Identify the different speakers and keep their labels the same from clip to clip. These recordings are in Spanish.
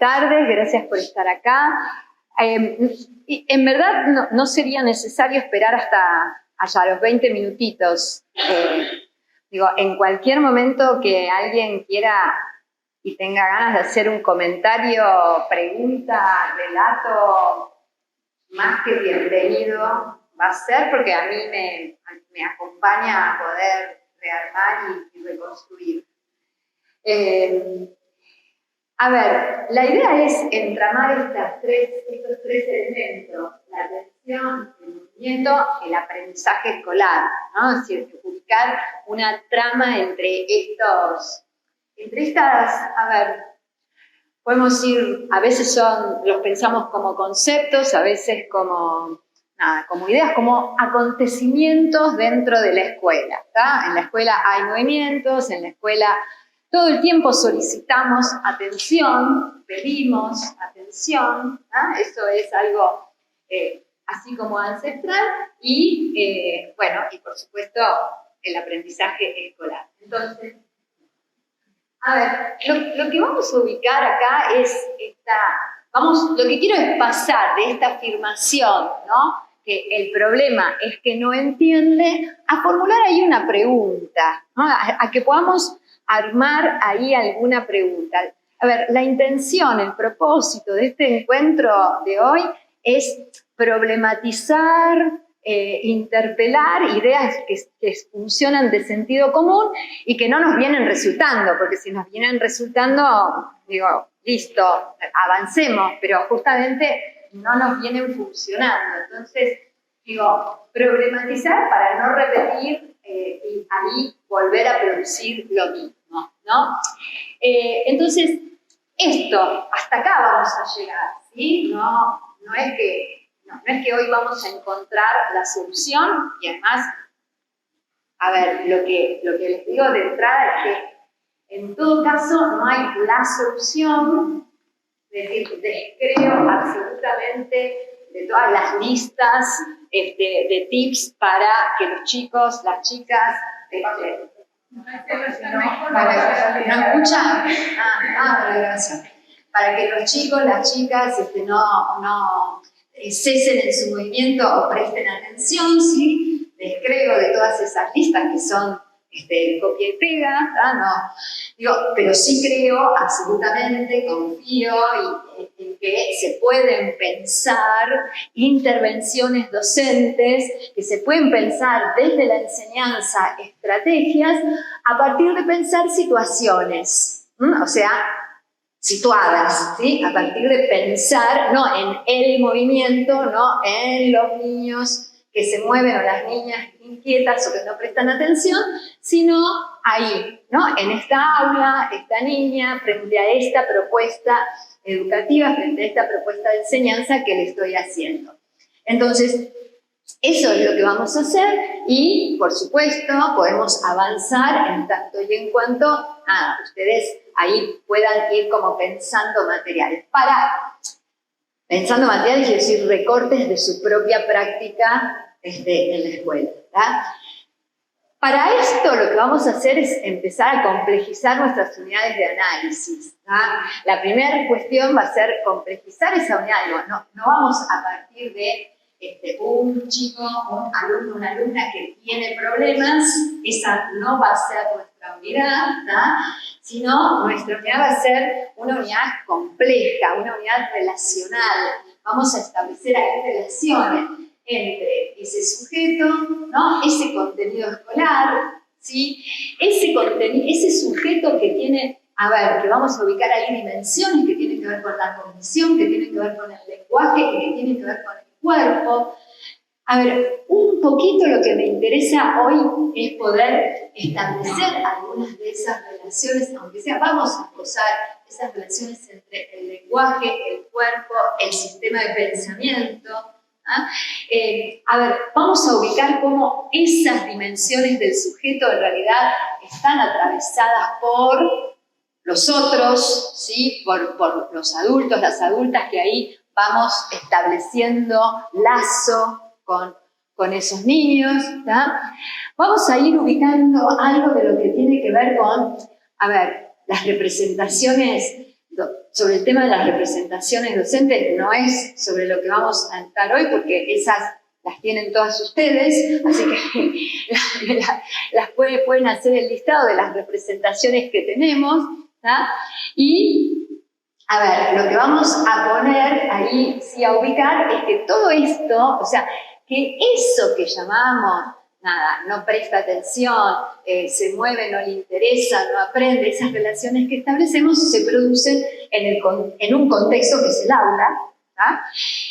Speaker 1: tardes, gracias por estar acá. En verdad no sería necesario esperar hasta allá los 20 minutitos. Digo, en cualquier momento que alguien quiera y tenga ganas de hacer un comentario, pregunta, relato, más que bienvenido va a ser, porque a mí me acompaña a poder rearmar y reconstruir. A ver, la idea es entramar estos tres elementos: la atención, el movimiento, el aprendizaje escolar, ¿no? Es decir, ubicar una trama entre estas, a ver, podemos ir, a veces los pensamos como conceptos, a veces como ideas, como acontecimientos dentro de la escuela, ¿tá? En la escuela hay movimientos, en la escuela todo el tiempo solicitamos atención, pedimos atención, ¿tá? Eso es algo así como ancestral y, bueno, y por supuesto el aprendizaje escolar. Entonces, a ver, lo que vamos a ubicar acá es lo que quiero es pasar de esta afirmación, ¿no?, que el problema es que no entiende, a formular ahí una pregunta, ¿no?, a que podamos armar ahí alguna pregunta. A ver, la intención, el propósito de este encuentro de hoy es problematizar, interpelar ideas que funcionan de sentido común y que no nos vienen resultando, porque si nos vienen resultando, digo, listo, avancemos, pero justamente no nos vienen funcionando. Entonces, digo, problematizar para no repetir y ahí volver a producir lo mismo, ¿no? Entonces, hasta acá vamos a llegar, ¿sí? No es que hoy vamos a encontrar la solución, y además, a ver, lo que les digo de entrada es que en todo caso no hay la solución, es decir, descreo absolutamente de todas las listas de tips para que los chicos, las chicas, ¿no escuchan? Para la grabación. Para que los chicos, las chicas no cesen en su movimiento o presten atención, ¿sí? Descreo de todas esas listas que son copia y pega, ¿no? Digo, pero sí creo, absolutamente, confío en que se pueden pensar intervenciones docentes, que se pueden pensar desde la enseñanza estrategias a partir de pensar situaciones, o sea, situadas, ¿sí? A partir de pensar, no en el movimiento, no en los niños que se mueven o las niñas inquietas o que no prestan atención, sino ahí, ¿no? En esta aula, esta niña, frente a esta propuesta educativa, frente a esta propuesta de enseñanza que le estoy haciendo. Entonces, eso es lo que vamos a hacer y, por supuesto, podemos avanzar en tanto y en cuanto ustedes ahí puedan ir como pensando materiales. Pensando materiales, quiero decir recortes de su propia práctica en la escuela, ¿verdad? Para esto lo que vamos a hacer es empezar a complejizar nuestras unidades de análisis, ¿verdad? La primera cuestión va a ser complejizar esa unidad. No vamos a partir de un chico, un alumno, una alumna que tiene problemas, esa no va a ser nuestra unidad, ¿verdad? Sino nuestra unidad va a ser una unidad compleja, una unidad relacional. Vamos a establecer ahí relaciones entre ese sujeto, ¿no? Ese contenido escolar, ¿sí? Ese sujeto que tiene, que vamos a ubicar ahí dimensiones que tienen que ver con la cognición, que tienen que ver con el lenguaje, que tienen que ver con el cuerpo. A ver, un poquito lo que me interesa hoy es poder establecer algunas de esas relaciones, aunque sea, vamos a posar esas relaciones entre el lenguaje, el cuerpo, el sistema de pensamiento. Vamos a ubicar cómo esas dimensiones del sujeto en realidad están atravesadas por los otros, ¿sí? por los adultos, las adultas, que ahí vamos estableciendo lazo con esos niños, ¿tá? Vamos a ir ubicando algo de lo que tiene que ver con, las representaciones sobre el tema de las representaciones docentes, no es sobre lo que vamos a estar hoy, porque esas las tienen todas ustedes, así que las pueden hacer el listado de las representaciones que tenemos, ¿tá? Y, a ver, lo que vamos a poner ahí, sí, a ubicar, es que todo esto, o sea, que eso que llamamos, nada, no presta atención, se mueve, no le interesa, no aprende, esas relaciones que establecemos se producen en un contexto que es el aula, ¿tá?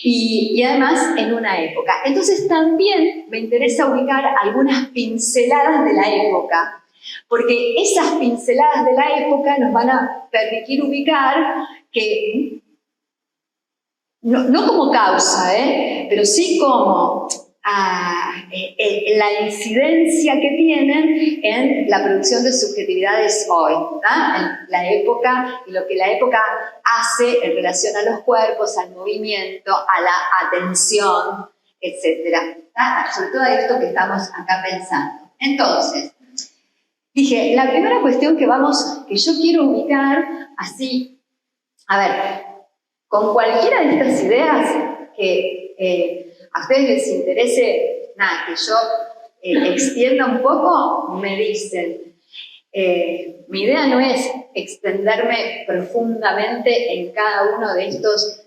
Speaker 1: Y además en una época. Entonces también me interesa ubicar algunas pinceladas de la época, porque esas pinceladas de la época nos van a permitir ubicar que, no como causa, pero sí como la incidencia que tienen en la producción de subjetividades hoy, ¿tá? En la época y lo que la época hace en relación a los cuerpos, al movimiento, a la atención, etc. Sobre todo esto que estamos acá pensando. Entonces, dije, la primera cuestión que yo quiero ubicar así, a ver, con cualquiera de estas ideas que a ustedes les interese, nada, que yo extienda un poco, me dicen. Mi idea no es extenderme profundamente en cada uno de estos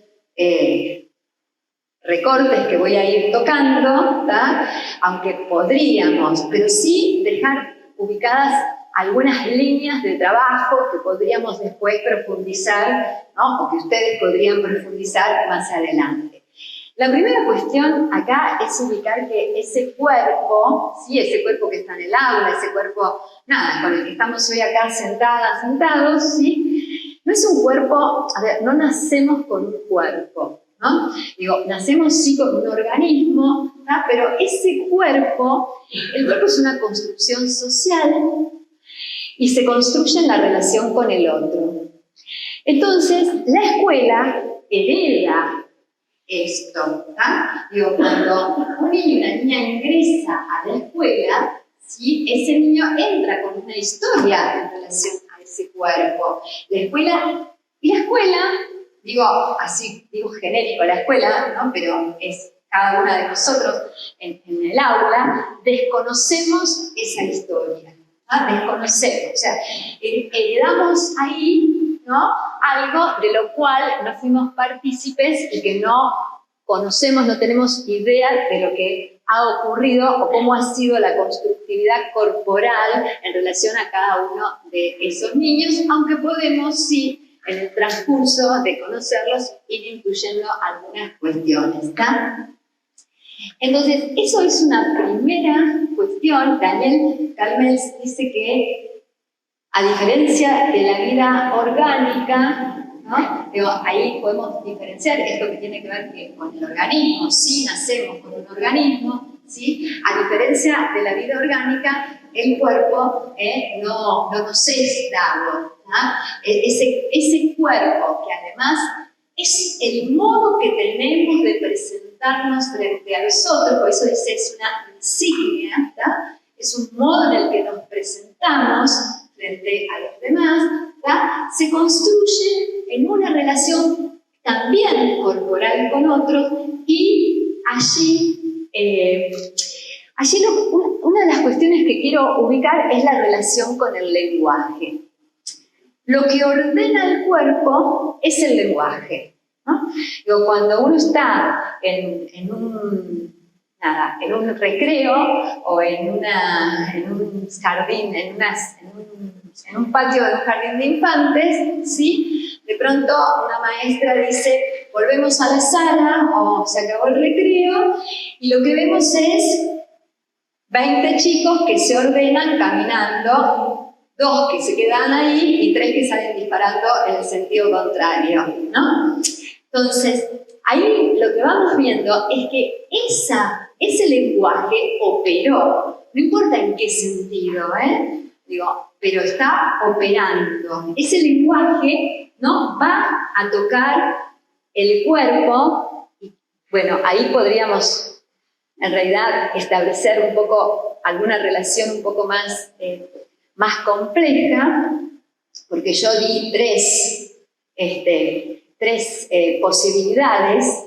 Speaker 1: recortes que voy a ir tocando, ¿tá? Aunque podríamos, pero sí dejar ubicadas algunas líneas de trabajo que podríamos después profundizar, ¿no? O que ustedes podrían profundizar más adelante. La primera cuestión acá es ubicar que ese cuerpo, ¿sí? Ese cuerpo que está en el aula, ese cuerpo, nada, con el que estamos hoy acá sentados, ¿sí? No es un cuerpo, a ver, no nacemos con un cuerpo, ¿no? Digo, nacemos sí con un organismo, ¿no? Pero ese cuerpo, el cuerpo es una construcción social y se construye en la relación con el otro. Entonces, la escuela hereda esto, ¿tá? Digo, cuando un niño y una niña ingresa a la escuela, ¿sí? Ese niño entra con una historia en relación a ese cuerpo. La escuela, digo así, digo genérico la escuela, ¿no? Pero es cada una de nosotros en el aula, desconocemos esa historia, ¿no? Desconocemos, o sea, heredamos ahí, ¿no? Algo de lo cual no fuimos partícipes y que no conocemos, no tenemos idea de lo que ha ocurrido o cómo ha sido la constructividad corporal en relación a cada uno de esos niños, aunque podemos, sí, en el transcurso de conocerlos, ir incluyendo algunas cuestiones, ¿está? Entonces, eso es una primera cuestión. Daniel Calmels dice que, a diferencia de la vida orgánica, ¿no? Digo, ahí podemos diferenciar esto que tiene que ver con el organismo. Sí, nacemos con un organismo, ¿sí? A diferencia de la vida orgánica, el cuerpo no nos es dado, ¿no? Ese cuerpo que además es el modo que tenemos de presentarnos frente a los otros, por eso dice, es una insignia, ¿tá? Es un modo en el que nos presentamos frente a los demás, ¿tá? Se construye en una relación también corporal con otros y allí, una de las cuestiones que quiero ubicar es la relación con el lenguaje. Lo que ordena el cuerpo es el lenguaje, ¿no? Digo, cuando uno está en un recreo o en un jardín, en un patio de un jardín de infantes, ¿sí? De pronto una maestra dice, volvemos a la sala o se acabó el recreo, y lo que vemos es 20 chicos que se ordenan caminando, 2 que se quedan ahí y 3 que salen disparando en el sentido contrario, ¿no? Entonces, ahí lo que vamos viendo es que ese lenguaje operó, no importa en qué sentido, digo, pero está operando. Ese lenguaje, ¿no? Va a tocar el cuerpo y, bueno, ahí podríamos en realidad establecer un poco alguna relación un poco más compleja, porque yo di 3 tres posibilidades.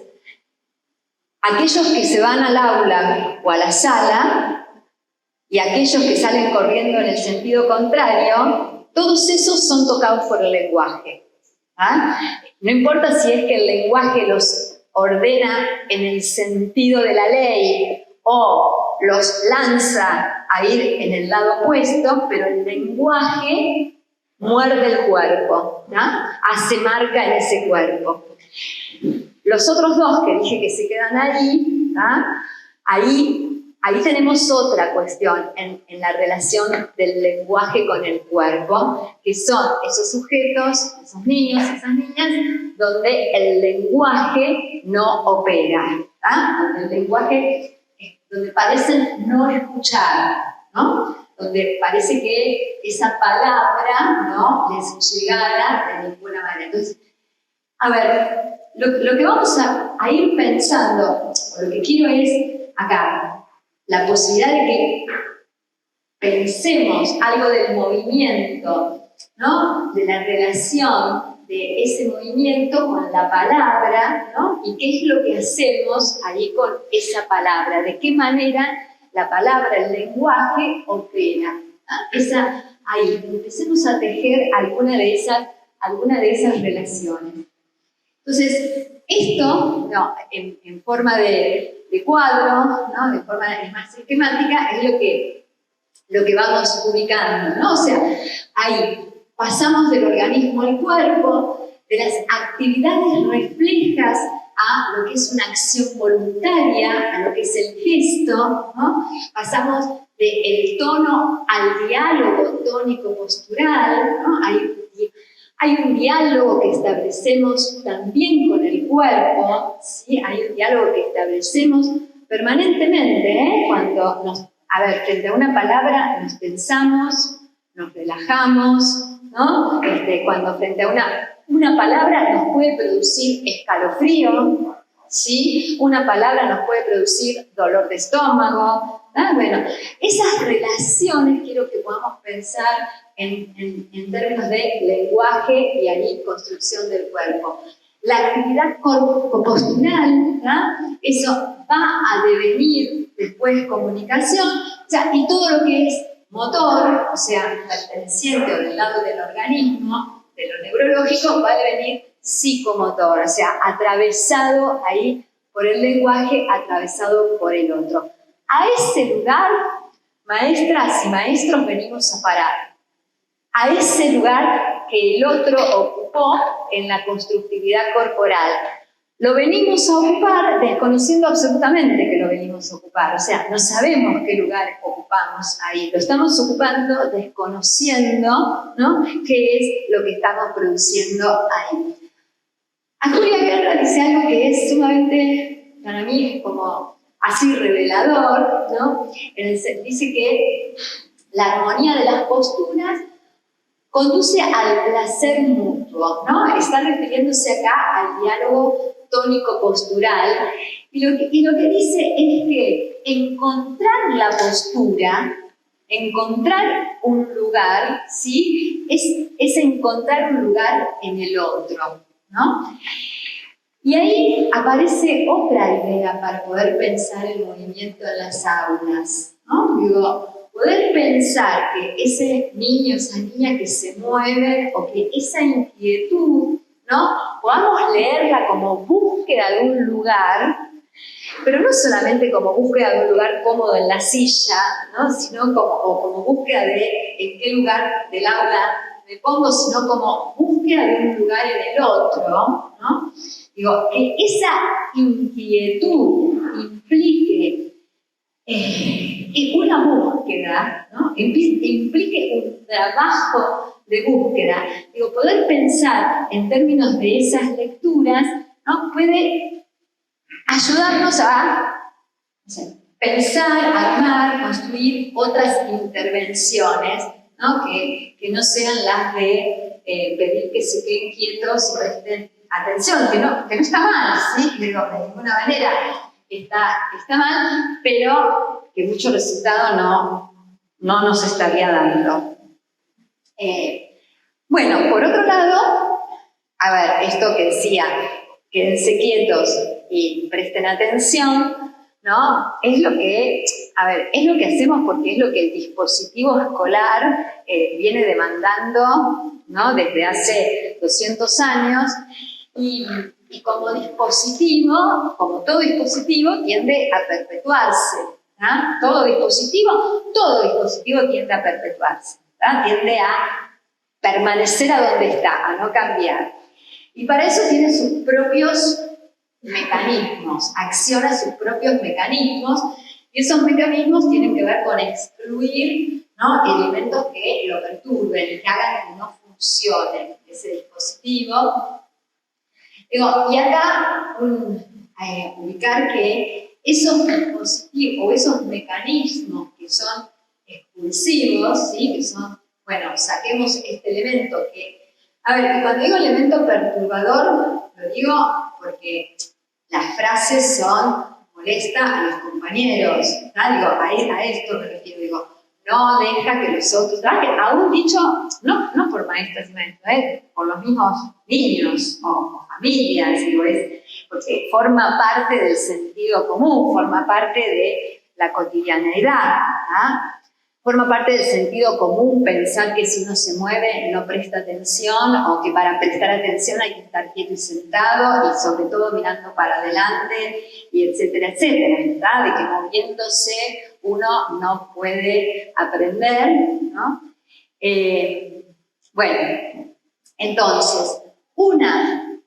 Speaker 1: Aquellos que se van al aula o a la sala y aquellos que salen corriendo en el sentido contrario, todos esos son tocados por el lenguaje. ¿Ah? No importa si es que el lenguaje los ordena en el sentido de la ley o los lanza a ir en el lado opuesto, pero el lenguaje muerde el cuerpo, ¿no? Hace marca en ese cuerpo. Los otros dos que dije que se quedan ahí, ¿no? Ahí tenemos otra cuestión en la relación del lenguaje con el cuerpo, que son esos sujetos, esos niños, esas niñas, donde el lenguaje no opera, ¿no? Donde el lenguaje, donde parecen no escuchar, ¿no? Donde parece que esa palabra no les llegara de ninguna manera. Entonces, a ver, lo que vamos a ir pensando, o lo que quiero es acá, la posibilidad de que pensemos algo del movimiento, ¿no? De la relación de ese movimiento con la palabra, ¿no? Y qué es lo que hacemos ahí con esa palabra, de qué manera la palabra, el lenguaje opera, ¿no? Ahí, empecemos a tejer alguna de esas relaciones. Entonces, esto, ¿no? en forma de cuadro, ¿no? De forma más esquemática, es lo que vamos ubicando, ¿no? O sea, ahí pasamos del organismo al cuerpo, de las actividades reflejas a lo que es una acción voluntaria, a lo que es el gesto, ¿no? Pasamos del tono al diálogo tónico-postural, ¿no? Hay un diálogo que establecemos también con el cuerpo, ¿sí? Hay un diálogo que establecemos permanentemente, ¿eh? Cuando frente a una palabra nos pensamos, nos relajamos, ¿no? Cuando frente a una palabra nos puede producir escalofrío, ¿sí? Una palabra nos puede producir dolor de estómago, ¿no? Bueno, esas relaciones quiero que podamos pensar en términos de lenguaje y ahí construcción del cuerpo. La actividad corpopostural, ¿no? Eso va a devenir después comunicación, o sea, y todo lo que es motor, o sea, perteneciente o del lado del organismo, de lo neurológico, va a devenir psicomotor, o sea, atravesado ahí por el lenguaje, atravesado por el otro. A ese lugar, maestras y maestros, venimos a parar. A ese lugar que el otro ocupó en la constructividad corporal. Lo venimos a ocupar desconociendo absolutamente que lo venimos a ocupar. O sea, no sabemos qué lugar ocupamos ahí. Lo estamos ocupando desconociendo, ¿no? Qué es lo que estamos produciendo ahí. A Julia Guerra dice algo que es sumamente, para mí, como así revelador, ¿no? Dice que la armonía de las posturas conduce al placer mutuo, ¿no? Está refiriéndose acá al diálogo tónico-postural, y lo que dice es que encontrar la postura, encontrar un lugar, ¿sí? Es encontrar un lugar en el otro, ¿no? Y ahí aparece otra idea para poder pensar el movimiento en las aulas, ¿no? Digo, poder pensar que ese niño, esa niña que se mueve, o que esa inquietud, ¿no? Podamos leerla como búsqueda de un lugar, pero no solamente como búsqueda de un lugar cómodo en la silla, ¿no? Sino como búsqueda de en qué lugar del aula me pongo, sino como búsqueda de un lugar en el otro, ¿no? Digo, que esa inquietud implique una búsqueda, ¿no? Implique un trabajo de búsqueda. Digo, poder pensar en términos de esas lecturas, ¿no? Puede ayudarnos a pensar, armar, construir otras intervenciones, ¿no? Que no sean las de pedir que se queden quietos y presten atención, que no está mal, ¿sí? Digo, de ninguna manera está mal, pero que mucho resultado no nos estaría dando. Bueno, por otro lado, a ver, esto que decía, quédense quietos y presten atención, ¿no? Es lo que, a ver, es lo que hacemos porque es lo que el dispositivo escolar viene demandando, ¿no? Desde hace 200 años y como dispositivo, como todo dispositivo, tiende a perpetuarse, ¿no? Todo dispositivo tiende a perpetuarse, ¿no? Tiende a permanecer a donde está, a no cambiar. Y para eso tiene sus propios mecanismos, acciona sus propios mecanismos, y esos mecanismos tienen que ver con excluir, ¿no? Elementos que lo perturben, que hagan que no funcione ese dispositivo. Digo, y acá ubicar que esos dispositivos o esos mecanismos que son expulsivos, ¿sí? Que son, bueno, saquemos este elemento que, a ver, que cuando digo elemento perturbador, lo digo porque las frases son molesta a los compañeros, ¿tá? Digo, a esto me refiero, digo, no deja que los otros, ¿tá? Que aún dicho, no por maestras y maestros, por los mismos niños o familias, digo, porque forma parte del sentido común, forma parte de la cotidianeidad, ¿tá? Forma parte del sentido común pensar que si uno se mueve no presta atención o que para prestar atención hay que estar quieto y sentado y sobre todo mirando para adelante y etcétera, etcétera, ¿verdad? De que moviéndose uno no puede aprender, ¿no? Bueno, entonces,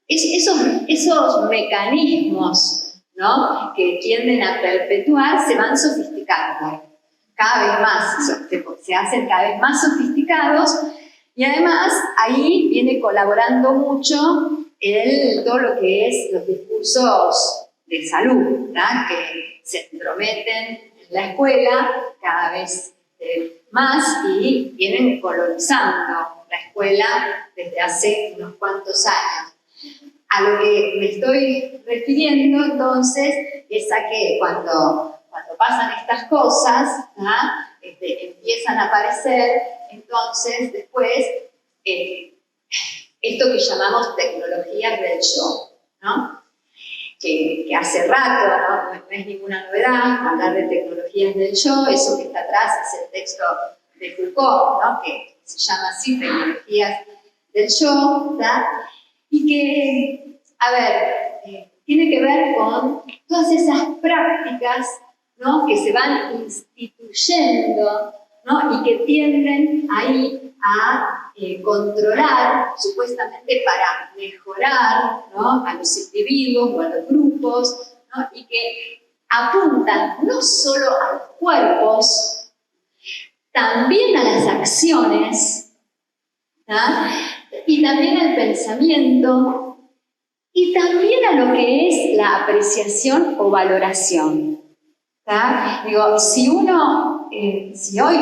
Speaker 1: esos mecanismos, ¿no? Que tienden a perpetuar se van sofisticando. Cada vez más, se hacen cada vez más sofisticados y además ahí viene colaborando mucho todo lo que es los discursos de salud, ¿verdad? Que se entrometen en la escuela cada vez más y vienen colonizando la escuela desde hace unos cuantos años. A lo que me estoy refiriendo entonces es a que cuando pasan estas cosas, empiezan a aparecer, entonces después, esto que llamamos tecnologías del yo, ¿no? Que hace rato, no es ninguna novedad hablar de tecnologías del yo, eso que está atrás es el texto de Foucault, ¿no? Que se llama así, tecnologías del yo, ¿verdad? Y que, a ver, tiene que ver con todas esas prácticas, ¿no? Que se van instituyendo, ¿no? Y que tienden ahí a controlar, supuestamente para mejorar, ¿no? A los individuos o a los grupos, ¿no? Y que apuntan no solo a los cuerpos, también a las acciones, ¿no? Y también al pensamiento, y también a lo que es la apreciación o valoración. ¿Tá? Digo, si hoy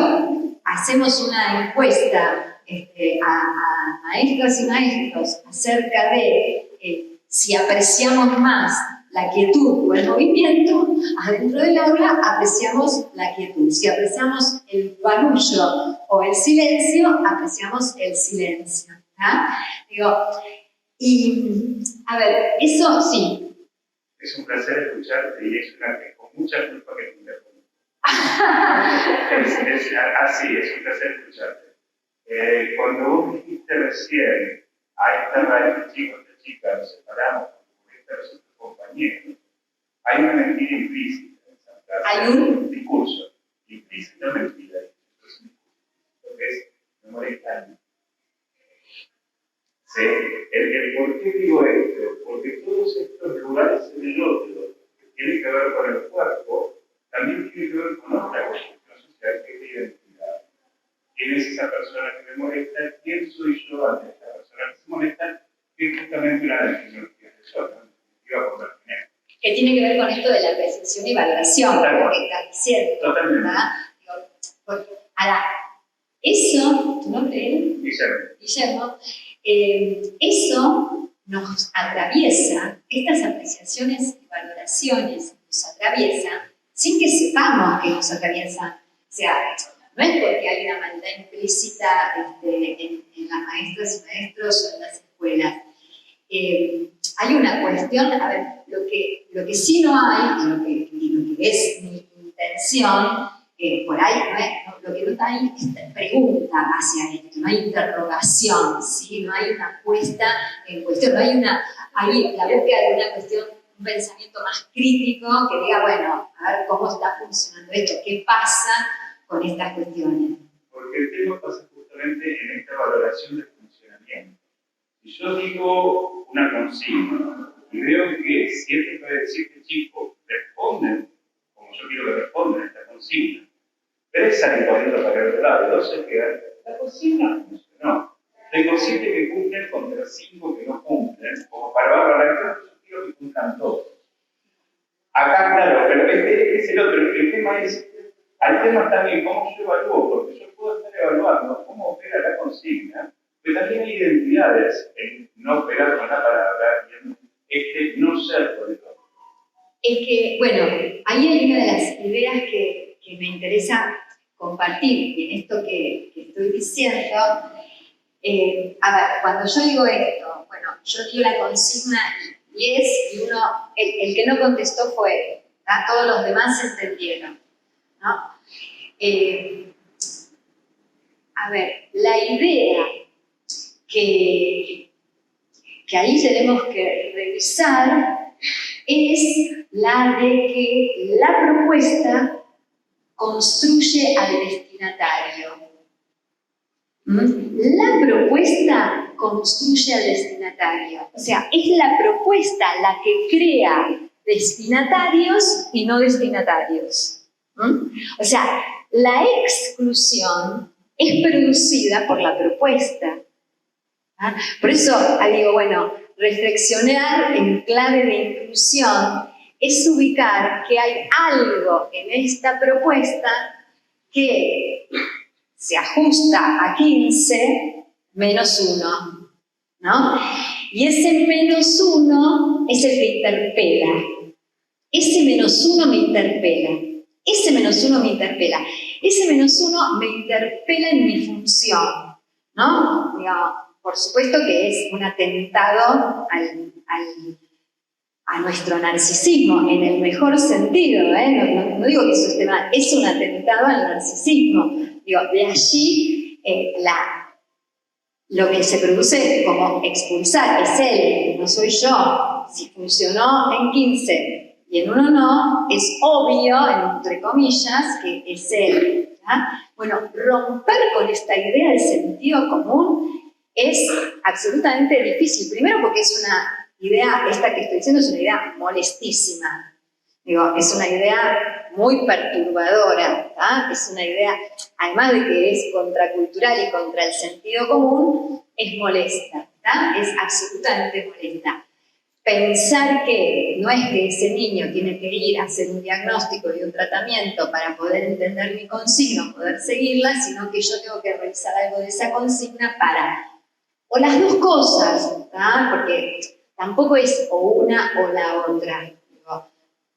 Speaker 1: hacemos una encuesta a maestras y maestros acerca de si apreciamos más la quietud o el movimiento, adentro del aula apreciamos la quietud. Si apreciamos el barullo o el silencio, apreciamos el silencio. ¿Tá? Digo, y a ver, eso sí.
Speaker 2: Es un placer escucharte y es con mucha culpa que te interrumpo. Así, es un placer escucharte. Cuando vos dijiste recién, a esta edad de chicos, de chicas, nos separamos porque este resulta compañero, hay una mentira implícita en esa frase.
Speaker 1: Hay un
Speaker 2: discurso implícito, mentira. Lo que es memoria histórica. Sí. ¿Por qué digo esto? Porque todos estos lugares en el otro, que tienen que ver con el cuerpo, también tienen que ver con otra construcción social que es la identidad. ¿Quién es esa persona que me molesta? ¿Quién soy yo ante esta persona que se molesta? Que es justamente una de las tecnologías de yo, ¿no? Iba por pertenecer.
Speaker 1: Que tiene que ver con esto de la percepción y valoración, lo que estás diciendo.
Speaker 2: Totalmente.
Speaker 1: Ahora, eso, ¿tu nombre era? Guillermo. Eso nos atraviesa, estas apreciaciones y valoraciones nos atraviesan sin que sepamos que nos atraviesan. O sea, no es porque hay una maldad implícita en las maestras y maestros o en las escuelas. hay una cuestión, a ver, lo que sí no hay, y lo que es mi intención, por ahí, lo que no hay es pregunta hacia esto, no hay interrogación, ¿sí? No hay una puesta en cuestión, no hay la búsqueda de una cuestión, un pensamiento más crítico que diga, bueno, a ver cómo está funcionando esto, qué pasa con estas cuestiones.
Speaker 2: Porque el tema pasa justamente en esta valoración del funcionamiento. Si yo digo una consigna y veo que 7 chicos responden como yo quiero que respondan a esta consigna, 3 salen corriendo para el otro lado, 2 se quedan, la consigna funcionó. Tengo 7 que cumplen contra 5 que no cumplen, como para valorar, yo quiero que cumplan todos. Acá, claro, pero este es el otro. El tema es, al tema también, ¿cómo yo evalúo? Porque yo puedo estar evaluando cómo opera la consigna, pero también hay identidades en no operar con la palabra y en no ser por el otro.
Speaker 1: Es que, bueno, ahí hay una de las ideas que me interesa compartir, y en esto que estoy diciendo, a ver, cuando yo digo esto, bueno, yo digo la consigna y el que no contestó fue él, todos los demás entendieron, ¿no? A ver, la idea que ahí tenemos que revisar es la de que la propuesta construye al destinatario. La propuesta construye al destinatario. O sea, es la propuesta la que crea destinatarios y no destinatarios. O sea, la exclusión es producida por la propuesta. Por eso digo, bueno, reflexionar en clave de inclusión es ubicar que hay algo en esta propuesta que se ajusta a 15 menos 1, ¿no? Y ese menos 1 es el que interpela. Ese menos 1 me interpela. Ese menos 1 me interpela. Ese menos 1 me interpela en mi función, ¿no? Digamos, por supuesto que es un atentado a nuestro narcisismo, en el mejor sentido, no digo que eso esté mal, es un atentado al narcisismo. Digo, de allí lo que se produce como expulsar es él, no soy yo. Si funcionó en 15 y en 1 no, es obvio, entre comillas, que es él. Bueno, romper con esta idea del sentido común es absolutamente difícil. Primero porque es una idea, esta que estoy diciendo es una idea molestísima. Digo, es una idea muy perturbadora, es una idea, además de que es contracultural y contra el sentido común, es molesta, es absolutamente molesta. Pensar que no es que ese niño tiene que ir a hacer un diagnóstico y un tratamiento para poder entender mi consigna, poder seguirla, sino que yo tengo que revisar algo de esa consigna o las dos cosas, porque tampoco es o una o la otra.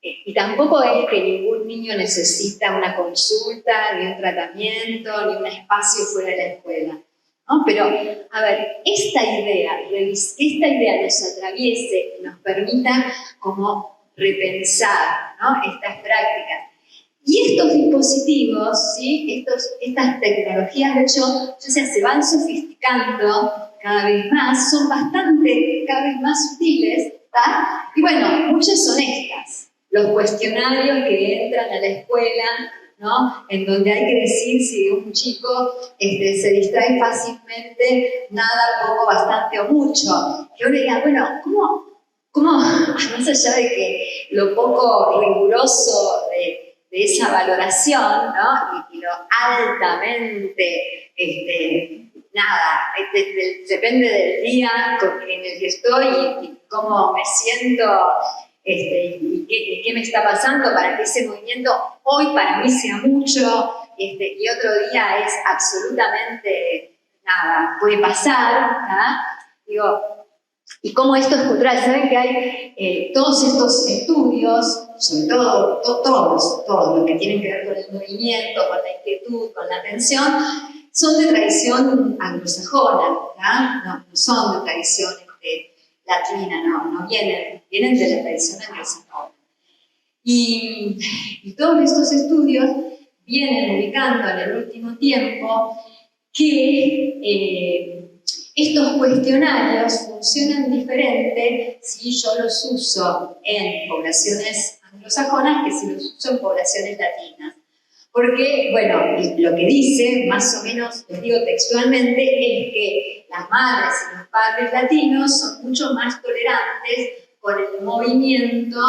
Speaker 1: Y tampoco es que ningún niño necesita una consulta, ni un tratamiento, ni un espacio fuera de la escuela, ¿no? Pero, a ver, esta idea nos atraviese y nos permita como repensar, ¿no?, estas prácticas. Y estos dispositivos, ¿sí?, estas tecnologías, de hecho, se van sofisticando cada vez más, son cada vez más sutiles, y bueno, muchas son estas. Los cuestionarios que entran a la escuela, ¿no?, en donde hay que decir si un chico se distrae fácilmente, nada, poco, bastante o mucho. Que uno diga, bueno, ¿cómo, más allá de que lo poco riguroso de esa valoración, ¿no?, y lo altamente, depende del día en el que estoy y cómo me siento, y qué me está pasando para que ese movimiento hoy para mí sea mucho, y otro día es absolutamente nada, puede pasar, digo, y cómo esto es cultural. Saben que hay todos estos estudios, sobre todo todos los que tienen que ver con el movimiento, con la inquietud, con la atención, son de tradición anglosajona, no son de tradición latina, no vienen de la tradición anglosajona. Y todos estos estudios vienen ubicando en el último tiempo que estos cuestionarios funcionan diferente si yo los uso en poblaciones anglosajonas que si los uso en poblaciones latinas. Porque, bueno, lo que dice, más o menos, les digo textualmente, es que las madres y los padres latinos son mucho más tolerantes con el movimiento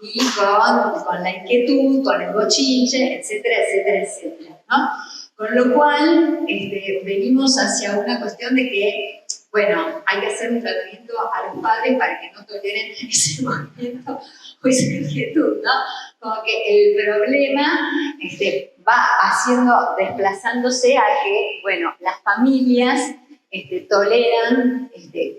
Speaker 1: y con la inquietud, con el bochinche, etcétera, etcétera, etcétera, ¿no? Con lo cual, venimos hacia una cuestión de que, bueno, hay que hacer un tratamiento a los padres para que no toleren ese movimiento o esa inquietud, ¿no? Como que el problema va desplazándose a que, bueno, las familias toleran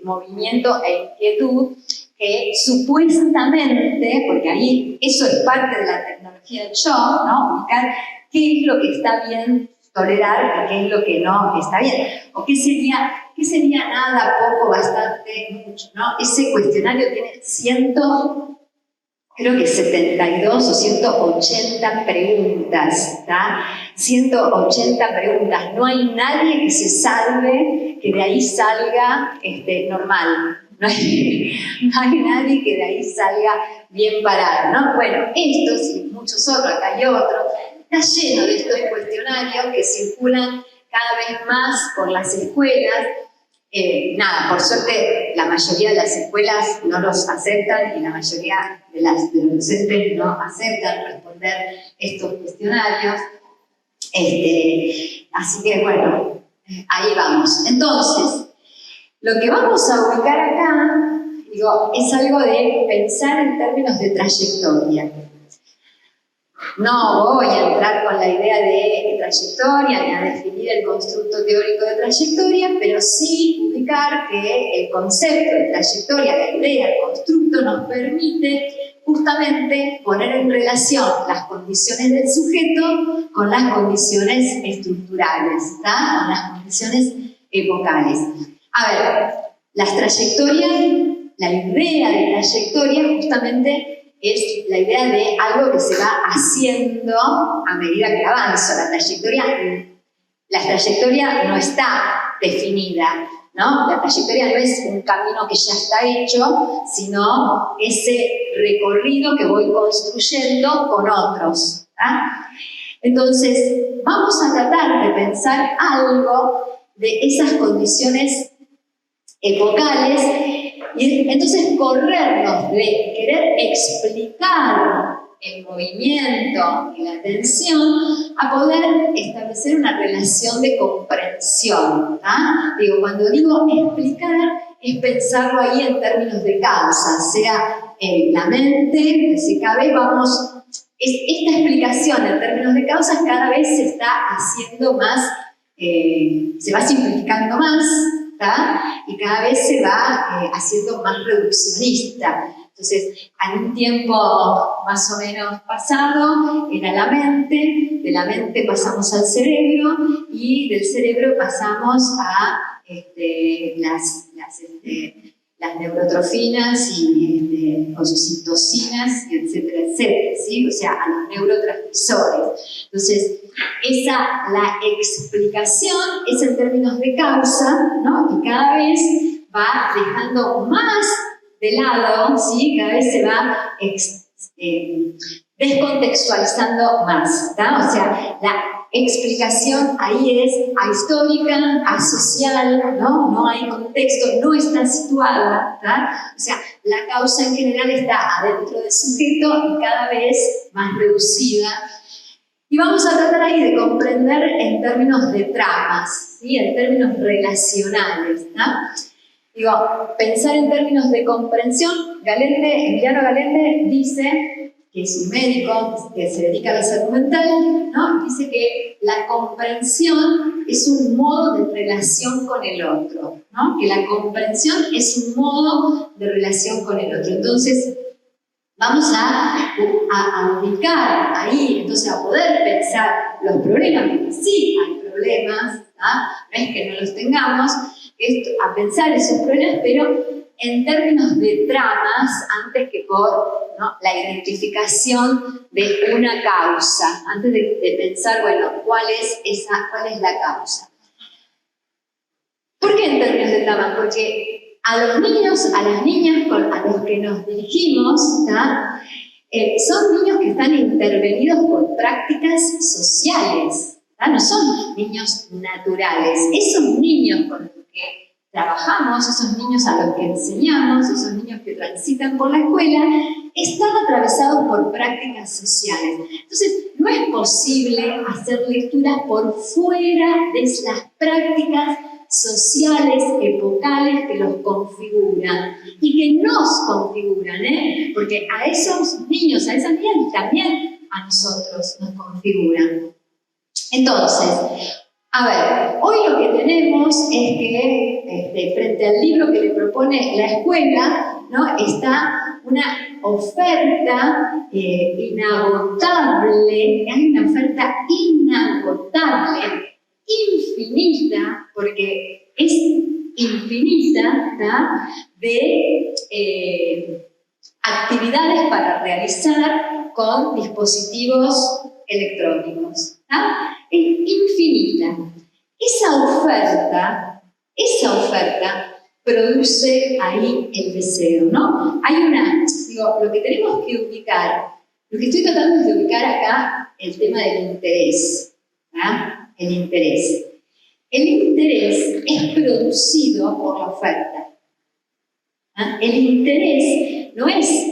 Speaker 1: movimiento e inquietud que supuestamente, porque ahí eso es parte de la tecnología del shock, ¿no? Ubicar qué es lo que está bien tolerar y qué es lo que no está bien. O qué sería nada, poco, bastante, mucho, ¿no? Ese cuestionario tiene creo que 72 o 180 preguntas, ¿tá? 180 preguntas. No hay nadie que se salve, que de ahí salga normal. No hay nadie que de ahí salga bien parado, ¿no? Bueno, estos y muchos otros, acá hay otros, está lleno de estos cuestionarios que circulan cada vez más por las escuelas. Por suerte la mayoría de las escuelas no los aceptan y la mayoría de los docentes no aceptan responder estos cuestionarios. Así que bueno, ahí vamos. Entonces, lo que vamos a ubicar acá, es algo de pensar en términos de trayectoria. No voy a entrar con la idea de trayectoria ni a definir el constructo teórico de trayectoria, pero sí ubicar que el concepto de trayectoria, la idea, el constructo, nos permite justamente poner en relación las condiciones del sujeto con las condiciones estructurales, ¿tá? Con las condiciones epocales. A ver, las trayectorias, la idea de trayectoria justamente es la idea de algo que se va haciendo a medida que avanzo. La trayectoria no está definida, ¿no? La trayectoria no es un camino que ya está hecho, sino ese recorrido que voy construyendo con otros, ¿tá? Entonces, vamos a tratar de pensar algo de esas condiciones epocales y entonces corrernos de querer explicar el movimiento y la tensión a poder establecer una relación de comprensión. Cuando digo explicar, es pensarlo ahí en términos de causa, sea en la mente, si cada vez esta explicación en términos de causas cada vez se está haciendo más, se va simplificando más, ¿tá? Y cada vez se va haciendo más reduccionista. Entonces, en un tiempo más o menos pasado era la mente, de la mente pasamos al cerebro y del cerebro pasamos a las neurotrofinas y oxitocinas, etcétera, etcétera, ¿sí? O sea, a los neurotransmisores. Entonces, la explicación es en términos de causa, ¿no? Y cada vez va dejando más de lado, ¿sí? Cada vez se va descontextualizando más, ¿tá? O sea, la explicación ahí es ahistórica, asocial, ¿no? No hay contexto, no está situada, ¿tá? O sea, la causa en general está adentro del sujeto y cada vez más reducida. Y vamos a tratar ahí de comprender en términos de tramas, ¿sí? En términos relacionales, ¿no? Pensar en términos de comprensión, Emiliano Galende dice, que es un médico que se dedica a la salud mental, ¿no? Dice que la comprensión es un modo de relación con el otro, ¿no? Que la comprensión es un modo de relación con el otro. Entonces, vamos a ubicar ahí, entonces a poder pensar los problemas, porque sí hay problemas, ¿tá? No es que no los tengamos, a pensar esos problemas, pero en términos de tramas antes que por, ¿no?, la identificación de una causa, antes de pensar, bueno, ¿cuál es la causa? ¿Por qué en términos de tramas? Porque a los niños, a las niñas a los que nos dirigimos, ¿tá?, son niños que están intervenidos por prácticas sociales, ¿tá? No son niños naturales. Esos niños con los que trabajamos, esos niños a los que enseñamos, esos niños que transitan por la escuela, están atravesados por prácticas sociales. Entonces, no es posible hacer lecturas por fuera de las prácticas sociales, epocales que los configuran y que nos configuran, porque a esos niños, a esas niñas también a nosotros nos configuran. Entonces, a ver, hoy lo que tenemos es que frente al libro que le propone la escuela, ¿no?, está una oferta inagotable, hay una oferta inagotable, infinita, porque es infinita, ¿tá?, de actividades para realizar con dispositivos electrónicos, ¿tá? Es infinita. Esa oferta produce ahí el deseo, ¿no? Hay lo que tenemos que ubicar, lo que estoy tratando es de ubicar acá el tema del interés, ¿tá? El interés. El interés es producido por la oferta. ¿Ah? El interés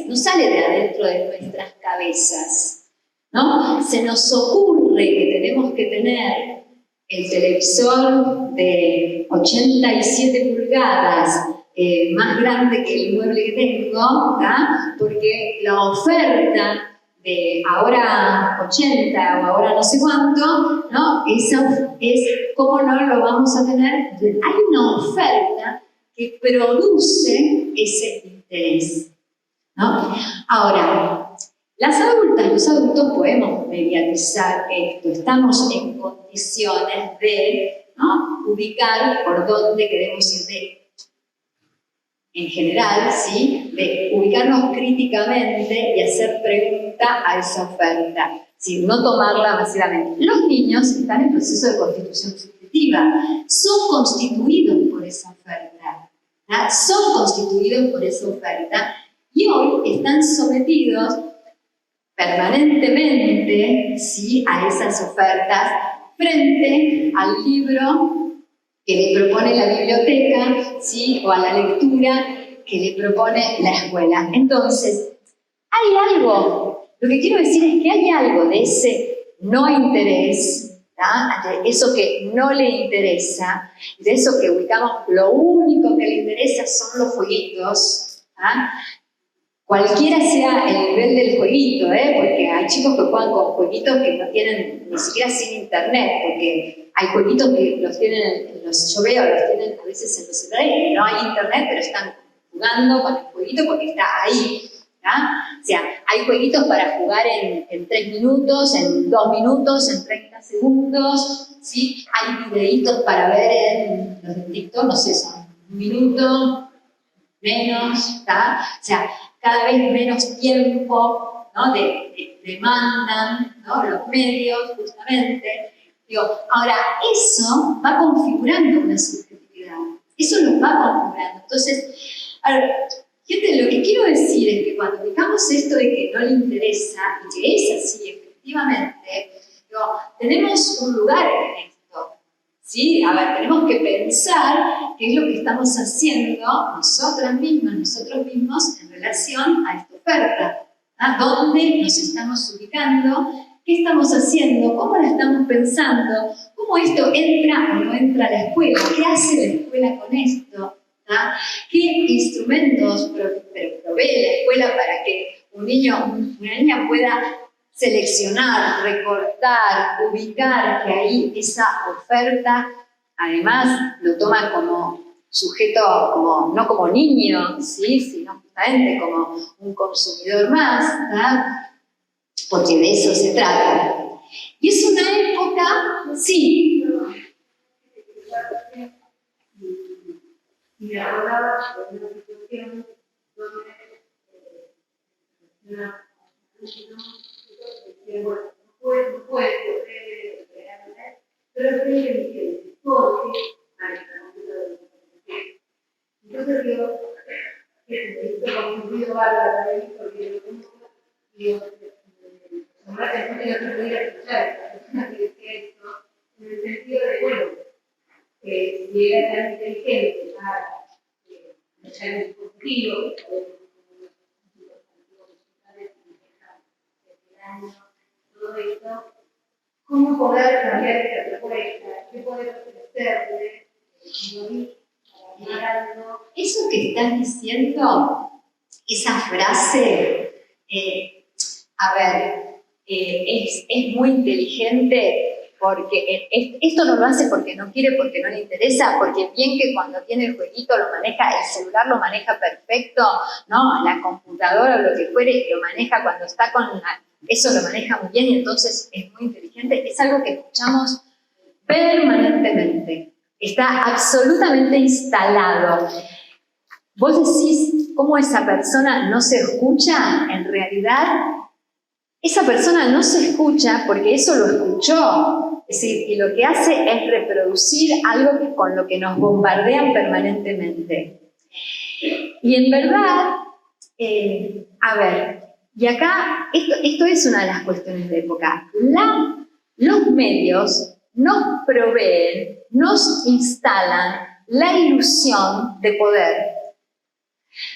Speaker 1: no sale de adentro de nuestras cabezas, ¿no? Se nos ocurre que tenemos que tener el televisor de 87 pulgadas más grande que el mueble que tengo, ¿tá?, porque la oferta de ahora 80 o ahora no sé cuánto, ¿no?, esa es cómo no lo vamos a tener. Entonces, hay una oferta que produce ese interés, ¿no? Ahora, las adultas, los adultos podemos mediatizar esto, estamos en condiciones de, ¿no?, ubicar por dónde queremos ir en general, ¿sí?, de ubicarnos críticamente y hacer pregunta a esa oferta, ¿sí?, no tomarla masivamente. Los niños están en proceso de constitución subjetiva, son constituidos por esa oferta, ¿tá?, son constituidos por esa oferta y hoy están sometidos permanentemente, ¿sí?, a esas ofertas frente al libro que le propone la biblioteca, ¿sí?, o a la lectura que le propone la escuela. Entonces, hay algo, lo que quiero decir es que hay algo de ese no interés, ¿tá?, de eso que no le interesa, de eso que ubicamos, lo único que le interesa son los jueguitos, ¿tá?, cualquiera sea el nivel del jueguito, porque hay chicos que juegan con jueguitos que no tienen ni siquiera sin internet, porque hay jueguitos que los tienen, yo veo, los tienen a veces en los celulares, que no hay internet, pero están jugando con el jueguito porque está ahí, ¿tá? O sea, hay jueguitos para jugar en 3 minutos, en 2 minutos, en 30 segundos, ¿sí? Hay videitos para ver en los de TikTok, no sé, son 1 minuto, menos, ¿tá? O sea, cada vez menos tiempo, ¿no?, demandan, ¿no?, los medios, justamente. Digo, ahora, eso va configurando una subjetividad, eso lo va configurando. Entonces, a ver, gente, lo que quiero decir es que cuando digamos esto de que no le interesa, y que es así, efectivamente, digo, tenemos un lugar en esto, ¿sí? A ver, tenemos que pensar qué es lo que estamos haciendo nosotros mismos en relación a esta oferta, ¿ah? ¿Dónde nos estamos ubicando? ¿Qué estamos haciendo? ¿Cómo la estamos pensando? ¿Cómo esto entra o no entra a la escuela? ¿Qué hace la escuela con esto? ¿Ah? ¿Qué instrumentos provee la escuela para que un niño, una niña pueda seleccionar, recortar, ubicar que ahí esa oferta, además, lo toma como sujeto, no como niño, ¿sí?, sino justamente como un consumidor más, ¿tá?, porque de eso se trata. Y es una época, sí.
Speaker 3: Y me acordaba de una situación donde una decía, bueno, no puede, pero es muy inteligente, porque maneja la computadora. Entonces yo, esto confundido bárbaro de mí, porque lo conozco, y digo, como la persona que no podía escuchar, la persona que decía esto, en el sentido de, bueno, si era tan inteligente para echar un dispositivo, todo esto, ¿cómo poder cambiar esta propuesta? ¿Qué poder ofrecerle?
Speaker 1: Eso que estás diciendo, esa frase, a ver, es muy inteligente porque esto no lo hace porque no quiere, porque no le interesa, porque bien que cuando tiene el jueguito lo maneja, el celular lo maneja perfecto, ¿no? La computadora o lo que fuere lo maneja cuando está eso lo maneja muy bien y entonces es muy inteligente. Es algo que escuchamos permanentemente. Está absolutamente instalado. Vos decís, ¿cómo esa persona no se escucha? En realidad, esa persona no se escucha porque eso lo escuchó. Es decir, y lo que hace es reproducir algo con lo que nos bombardean permanentemente. Y en verdad, a ver, y acá, esto es una de las cuestiones de época. Los medios nos proveen, nos instalan la ilusión de poder.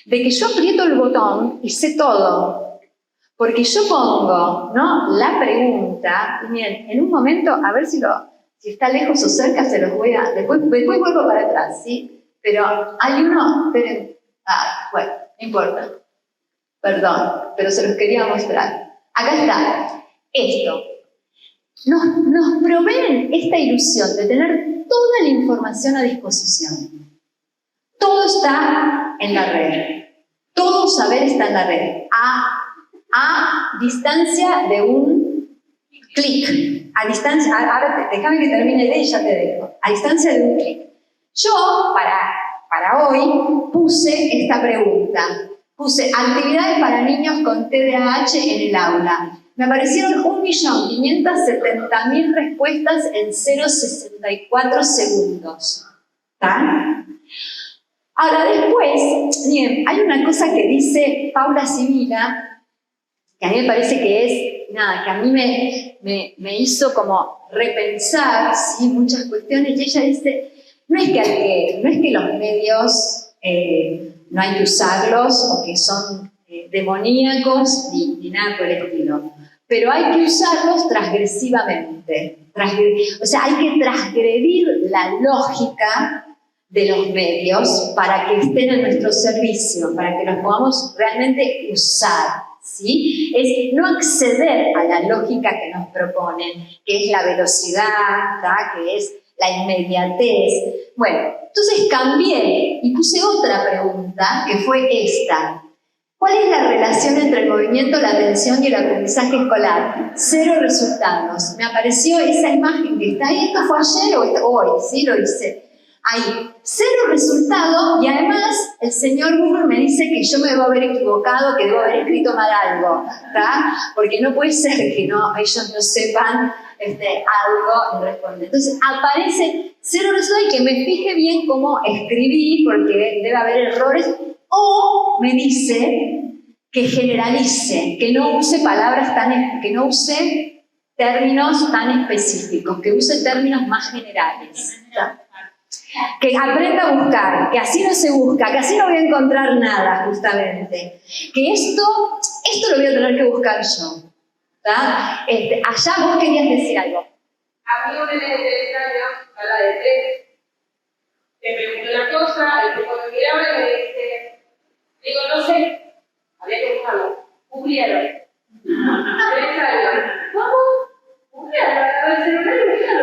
Speaker 1: De que yo aprieto el botón y sé todo. Porque yo pongo, ¿no?, la pregunta, y miren, en un momento, a ver si está lejos o cerca, se los voy a... Después vuelvo para atrás, ¿sí? Pero hay uno, esperen, bueno, no importa. Perdón, pero se los quería mostrar. Acá está, esto. Nos proveen esta ilusión de tener toda la información a disposición. Todo está en la red. Todo saber está en la red. A distancia de un clic. A distancia, ahora déjame que termine de y ya te dejo. A distancia de un clic. Yo, para hoy, puse esta pregunta. Puse actividades para niños con TDAH en el aula. Me aparecieron 1.570.000 respuestas en 0,64 segundos. ¿Está? Ahora después, bien, hay una cosa que dice Paula Sibila, que a mí me parece que es, que a mí me hizo como repensar, ¿sí?, muchas cuestiones, y ella dice, no es que los medios no hay que usarlos o que son demoníacos ni nada por el estilo, pero hay que usarlos transgresivamente. O sea, hay que transgredir la lógica de los medios para que estén a nuestro servicio, para que los podamos realmente usar, ¿sí? Es no acceder a la lógica que nos proponen, que es la velocidad, ¿tá?, que es la inmediatez. Bueno, entonces cambié y puse otra pregunta, que fue esta. ¿Cuál es la relación entre el movimiento, la atención y el aprendizaje escolar? 0 resultados. Me apareció esa imagen que está ahí. ¿Esto fue ayer o hoy? Sí, lo hice. Hay 0 resultados y además el señor Google me dice que yo me debo haber equivocado, que debo haber escrito mal algo, ¿tá? Porque no puede ser que ellos no sepan algo en responder. Entonces aparece 0 resultados y que me fije bien cómo escribí porque debe haber errores, o me dice que generalice, que no use que no use términos tan específicos, que use términos más generales, ¿tá? Que aprenda a buscar, que así no se busca, que así no voy a encontrar nada, justamente. Que esto lo voy a tener que buscar yo. ¿Tá? Allá vos querías decir algo.
Speaker 3: A mí un nene de 3 años, a la de 3, me preguntó una cosa, el tipo me miraba y me dice, digo, no sé, había que buscarlo, googlealo. 3 años, ¿cómo? Googlealo, agarré el celular y googlealo.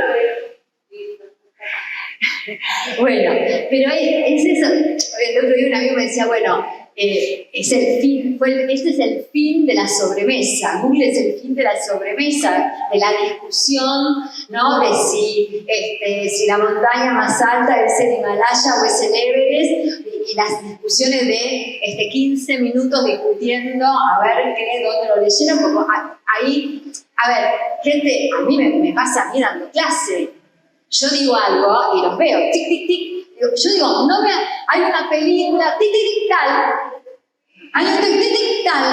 Speaker 1: Bueno, pero es eso. El otro día un amigo me decía, bueno, este es el fin de la sobremesa. Google es el fin de la sobremesa, de la discusión, ¿no? De si la montaña más alta es el Himalaya o es el Everest, y las discusiones de 15 minutos discutiendo a ver dónde lo leyeron, porque ahí, a ver, gente, a mí me pasa a mí dando clase. Yo digo algo y los veo, tic, tic, tic. Yo digo, hay una película, tic, tic, tic, tal. Hay un tic, tic, tic, tal.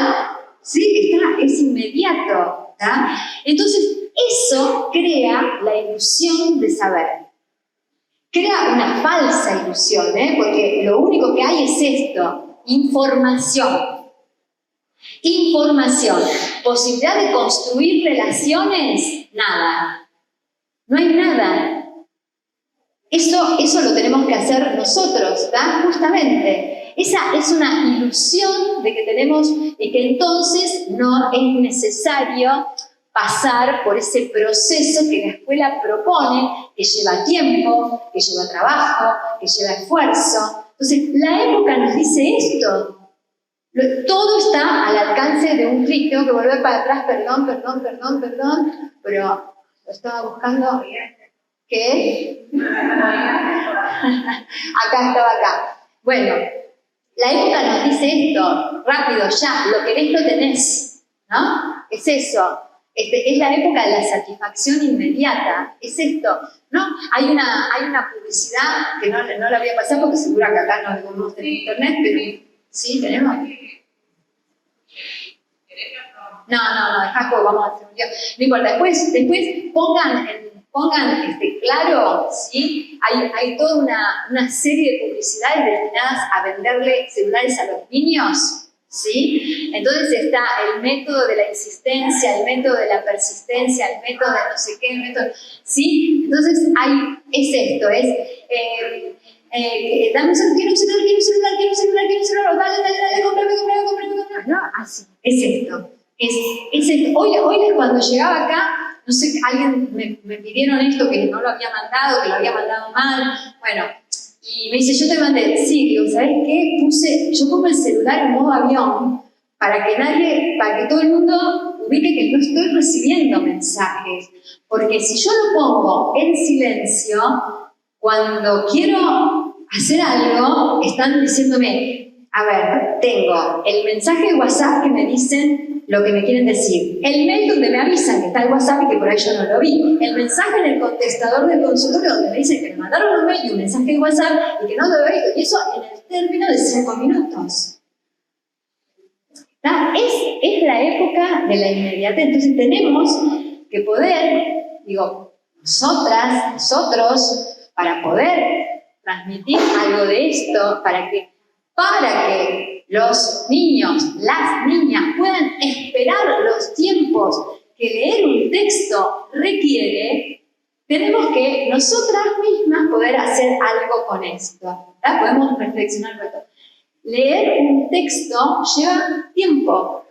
Speaker 1: ¿Sí? Es inmediato. ¿Tá? Entonces, eso crea la ilusión de saber. Crea una falsa ilusión, porque lo único que hay es esto, información. Información. Posibilidad de construir relaciones, nada. No hay nada. Eso lo tenemos que hacer nosotros, ¿verdad? Justamente. Esa es una ilusión de que tenemos y que entonces no es necesario pasar por ese proceso que la escuela propone, que lleva tiempo, que lleva trabajo, que lleva esfuerzo. Entonces, la época nos dice esto. Todo está al alcance de un clic. Tengo que volver para atrás, perdón, pero lo estaba buscando. ¿Qué? Acá. Bueno, la época nos dice esto, rápido, ya, lo querés, lo tenés, ¿no? Es eso. Es la época de la satisfacción inmediata, es esto, ¿no? Hay una publicidad que no la voy a pasar porque seguro que acá no vemos en internet, pero sí, tenemos. No, dejá que vamos a hacer un día. No importa, después pongan claro, ¿sí? Hay toda una serie de publicidades destinadas a venderle celulares a los niños, ¿sí? Entonces está el método de la insistencia, el método de la persistencia, el método de no sé qué, el método, ¿sí? Entonces es esto, dame un celular, dale, cómprame, no, así, es esto. Hoy cuando llegaba acá, no sé, alguien me pidieron esto que no lo había mandado, que lo había mandado mal, bueno, y me dice, yo te mandé, sí, digo, ¿sabes qué? Yo pongo el celular en modo avión para que todo el mundo ubique que no estoy recibiendo mensajes, porque si yo lo pongo en silencio, cuando quiero hacer algo, están diciéndome, a ver, tengo el mensaje de WhatsApp que me dicen lo que me quieren decir, el mail donde me avisan que está el WhatsApp y que por ahí yo no lo vi, el mensaje en el contestador del consultorio donde me dicen que me mandaron un mail y un mensaje de WhatsApp y que no lo he visto, y eso en el término de 5 minutos. Es la época de la inmediatez, entonces tenemos que poder, nosotros, para poder transmitir algo de esto, para que los niños, las niñas puedan esperar los tiempos que leer un texto requiere, tenemos que nosotras mismas poder hacer algo con esto. ¿Verdad? Podemos reflexionar con esto. Leer un texto lleva tiempo.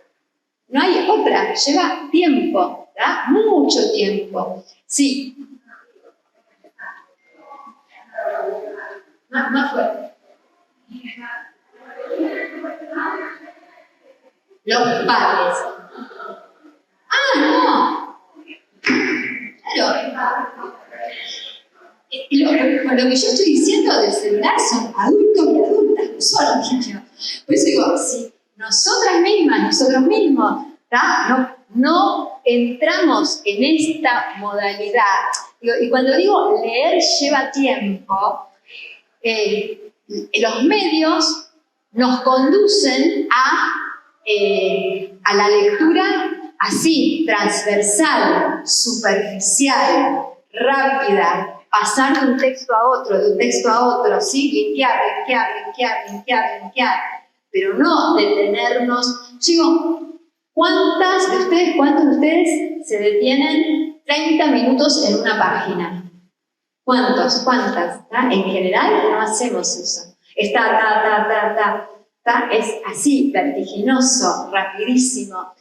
Speaker 1: No hay otra, lleva tiempo. ¿Verdad? Mucho tiempo. Sí. Más fuerte. Los padres. No. Claro. Lo que yo estoy diciendo del celular son adultos y adultas, no son niños. Por eso digo, si nosotros mismos, no entramos en esta modalidad, y cuando digo leer lleva tiempo, los medios nos conducen a la lectura así, transversal, superficial, rápida, pasar de un texto a otro, ¿sí? Linkear, pero no detenernos. ¿Cuántos de ustedes se detienen 30 minutos en una página? ¿Cuántas? En general no hacemos eso. Es así, vertiginoso, rapidísimo.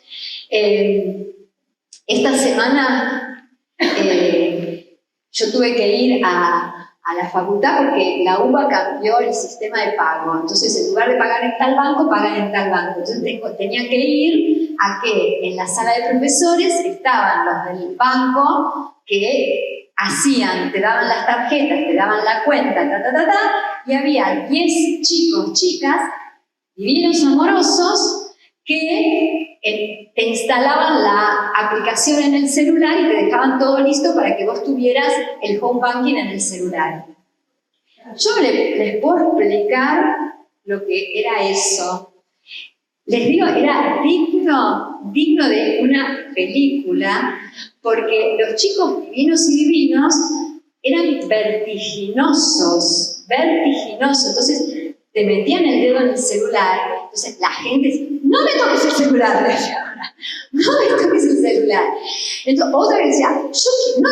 Speaker 1: Esta semana yo tuve que ir a a la facultad porque la UBA cambió el sistema de pago. Entonces, en lugar de pagar en tal banco, pagan en tal banco. Entonces, tenía que ir a que en la sala de profesores estaban los del banco que hacían, te daban las tarjetas, te daban la cuenta, y había 10 chicos, chicas, divinos, amorosos, que te instalaban la aplicación en el celular y te dejaban todo listo para que vos tuvieras el home banking en el celular. Yo les puedo explicar lo que era eso. Les digo, era digno de una película, porque los chicos divinos y divinos eran vertiginosos. Entonces, te metían el dedo en el celular, entonces la gente decía, no me toques el celular, no me toques el celular. Entonces otra decía, no,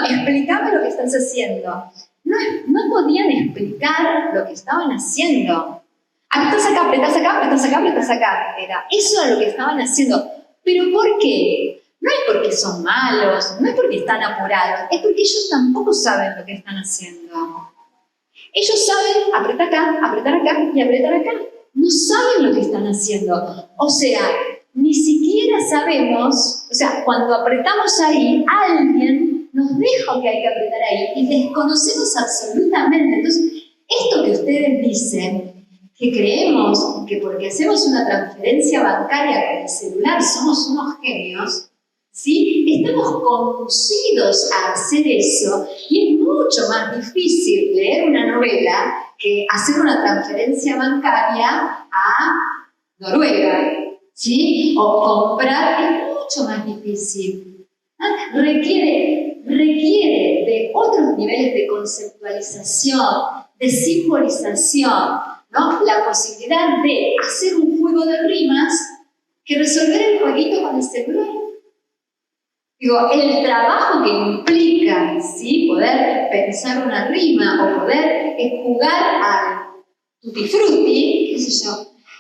Speaker 1: explícame lo que estás haciendo. No podían explicar lo que estaban haciendo. Apretás acá, apretás acá, apretás acá, apretás acá. Eso era lo que estaban haciendo. ¿Pero por qué? No es porque son malos, no es porque están apurados, es porque ellos tampoco saben lo que están haciendo. Ellos saben apretar acá y apretar acá. No saben lo que están haciendo. O sea, ni siquiera sabemos, o sea, cuando apretamos ahí, alguien nos dijo que hay que apretar ahí y desconocemos absolutamente. Entonces, esto que ustedes dicen, que creemos que porque hacemos una transferencia bancaria con el celular somos unos genios, ¿sí? Estamos conducidos a hacer eso y es mucho más difícil leer una novela que hacer una transferencia bancaria a Noruega, ¿sí? O comprar, es mucho más difícil. Requiere de otros niveles de conceptualización, de simbolización, ¿no? La posibilidad de hacer un juego de rimas que resolver el jueguito con el celular. Digo, el trabajo que implica, ¿sí? Poder pensar una rima o poder jugar al tutti frutti, qué sé yo,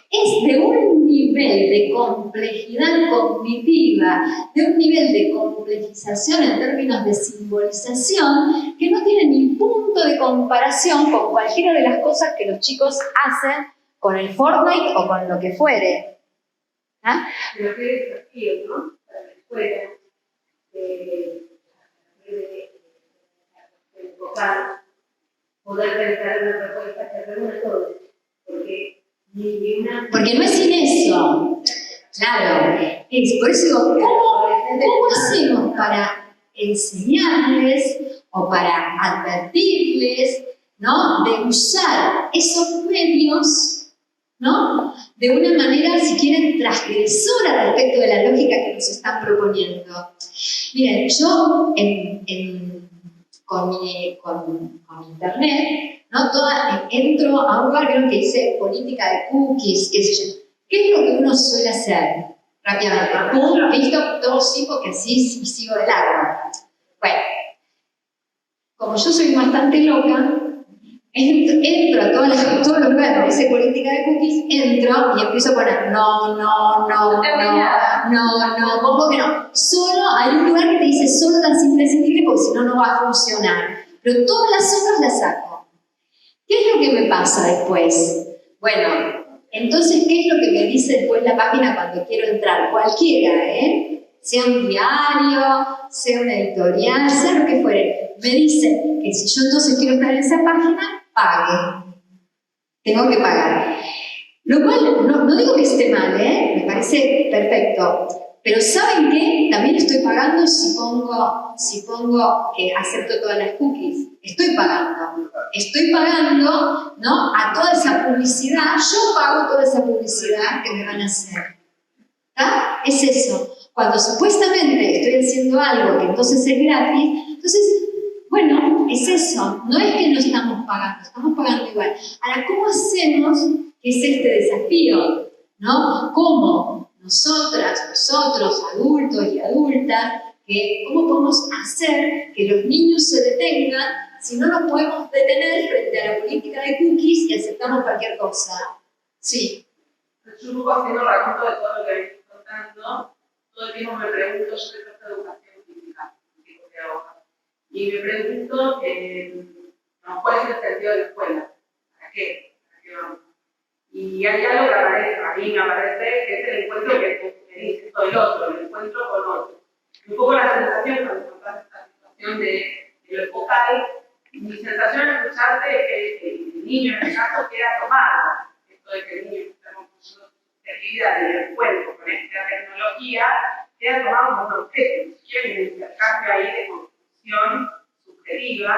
Speaker 1: es de un nivel de complejidad cognitiva, de un nivel de complejización en términos de simbolización que no tiene ni punto de comparación con cualquiera de las cosas que los chicos hacen con el Fortnite o con lo que fuere. ¿Ah?
Speaker 3: Pero qué desafío, ¿no? Para la escuela, enfocar, poder pensar en una propuesta que reúna todo, porque
Speaker 1: porque no es sin eso. Claro, por eso digo, ¿cómo hacemos para enseñarles o para advertirles, ¿no? De usar esos medios, ¿no? De una manera, si quieren, transgresora respecto de la lógica que nos están proponiendo. Miren, yo con internet, ¿no? Entro a un lugar creo que dice política de cookies, qué sé yo. ¿Qué es lo que uno suele hacer? Rápidamente, ¡pum! Listo, todo sí, porque así sigo de largo. Bueno, como yo soy bastante loca, entro a todos los lugares donde dice política de cookies, entro y empiezo a poner no, pongo que no. Solo hay un lugar que te dice solo las imprescindibles porque si no, no va a funcionar. Pero todas las otras las saco. ¿Qué es lo que me pasa después? Bueno, entonces, ¿qué es lo que me dice después la página cuando quiero entrar? Cualquiera, sea un diario, sea una editorial, sea lo que fuere. Me dicen que si yo entonces quiero estar en esa página, pague. Tengo que pagar. Lo cual, no digo que esté mal, me parece perfecto. Pero ¿saben qué? También estoy pagando si pongo que acepto todas las cookies. Estoy pagando, ¿no? A toda esa publicidad. Yo pago toda esa publicidad que me van a hacer. ¿Está? Es eso. Cuando supuestamente estoy haciendo algo que entonces es gratis, entonces, bueno, es eso. No es que no estamos pagando igual. Ahora, ¿cómo hacemos que es este desafío? ¿No? ¿Cómo nosotras, nosotros, adultos y adultas, cómo podemos hacer que los niños se detengan si no nos podemos detener frente a la política de cookies y aceptamos cualquier cosa? Sí.
Speaker 4: Yo un poco haciendo raconto de todo lo que estoy contando, todo el tiempo me pregunto, yo soy profesora de educación física, tipo de abogado, y me pregunto, ¿no? ¿Cuál es el sentido de la escuela? ¿Para qué? ¿Para qué vamos? Y hay algo que aparece, a mí me aparece, que es el encuentro que dice todo el otro, el encuentro con otro. Un poco la sensación, cuando contás esta situación de lo epocal, mi sensación al escucharte es que el niño en el caso queda tomado. Esto de que el niño está construyendo su actividad en el encuentro con esta tecnología, queda tomado como un objeto. Ni siquiera hay un intercambio ahí de construcción subjetiva.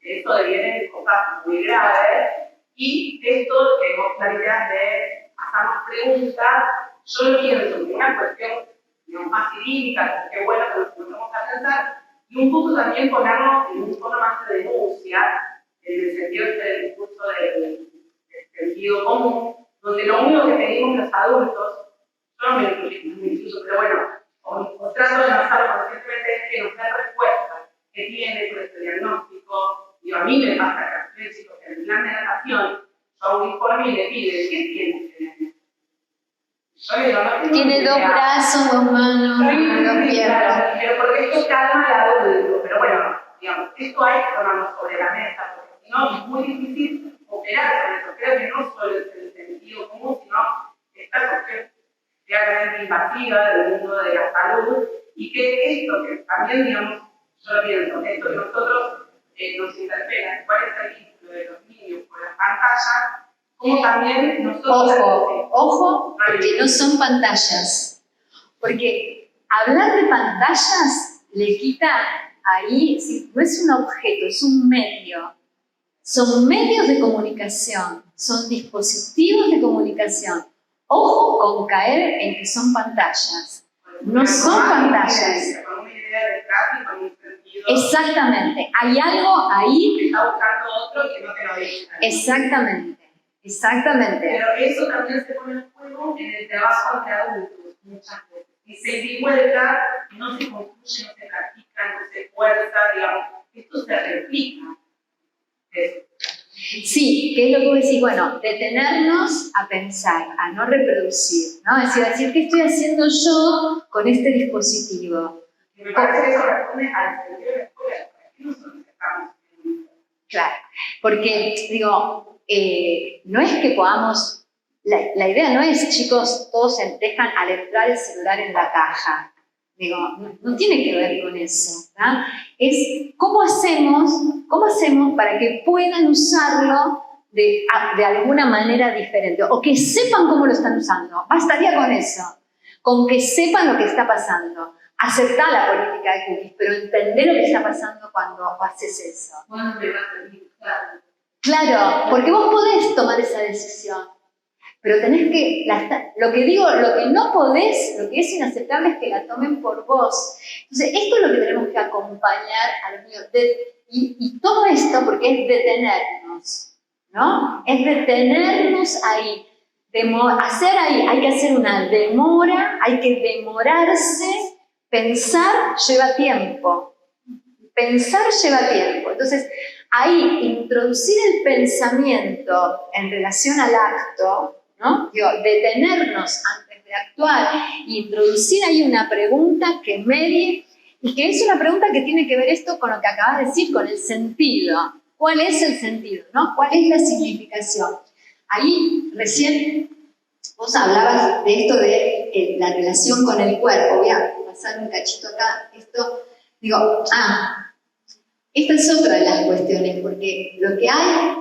Speaker 4: Esto deviene en cosas muy graves. Y esto que vos planteás de hacernos preguntas, yo lo pienso como una cuestión, digamos, más idílica, que bueno que nos ponemos a pensar, y un poco también ponernos en un tono más de denuncia, en el sentido del discurso del sentido común, donde lo único que pedimos los adultos, yo no me incluyo, pero bueno, o trato de no hacerlo conscientemente, es que nos den respuestas que tienen con este diagnóstico. Digo, a mí me pasa que chicos que en el plan de natación, yo a un informe y le pide, ¿qué tiene? Yo digo, no tengo
Speaker 1: Tiene dos brazos, dos manos, dos piernas.
Speaker 4: Pero porque esto calma al adulto. Pero bueno, digamos, esto hay que ponerlo sobre la mesa, porque si no es muy difícil operar sobre eso. Creo que no solo es el sentido común, sino esta cuestión realmente invasiva del mundo de la salud, y que esto que también, digamos, yo lo pienso, esto que nosotros nos interpela, cuál es el vínculo de los niños con las pantallas, como también nosotros...
Speaker 1: Ojo, porque no son pantallas. Porque hablar de pantallas le quita ahí, no es un objeto, es un medio. Son medios de comunicación, son dispositivos de comunicación. Ojo con caer en que son pantallas. No son pantallas.
Speaker 4: Con una idea detrás y con un sentido...
Speaker 1: Exactamente. Hay algo ahí...
Speaker 4: Que está buscando otro que no te lo dice.
Speaker 1: Exactamente.
Speaker 4: Pero eso también se pone en juego en el trabajo entre adultos, muchas veces. Y se divuelta, no se construye, no se practica, no se fuerza, digamos, esto se replica.
Speaker 1: Sí, que es lo que vos decís, bueno, detenernos a pensar, a no reproducir, ¿no? Es decir, ¿qué estoy haciendo yo con este dispositivo?
Speaker 4: Y me parece que eso responde al sentido de la escuela, ¿para qué nosotros estamos en esto?
Speaker 1: Claro, porque, digo, no es que podamos, la idea no es, chicos, todos dejan al entrar el celular en la caja. Digo, no tiene que ver con eso, ¿verdad? Es cómo hacemos para que puedan usarlo de alguna manera diferente, o que sepan cómo lo están usando. Bastaría con eso, con que sepan lo que está pasando. Aceptar la política de cookies, pero entender lo que está pasando cuando haces eso.
Speaker 4: ¿Cuándo me va a servir?
Speaker 1: Claro, porque vos podés tomar esa decisión, pero tenés que, lo que no podés, lo que es inaceptable es que la tomen por vos. Entonces, esto es lo que tenemos que acompañar a los niños. Y todo esto porque es detenernos, ¿no? Es detenernos ahí. Hay que hacer una demora, hay que demorarse. Pensar lleva tiempo. Entonces, ahí, introducir el pensamiento en relación al acto, ¿no? Digo, detenernos antes de actuar, introducir ahí una pregunta que medie, y que es una pregunta que tiene que ver esto con lo que acabas de decir, con el sentido. ¿Cuál es el sentido, no? ¿Cuál es la significación? Ahí, recién, vos hablabas de esto de la relación con el cuerpo. Voy a pasar un cachito acá. Esta es otra de las cuestiones, porque lo que hay,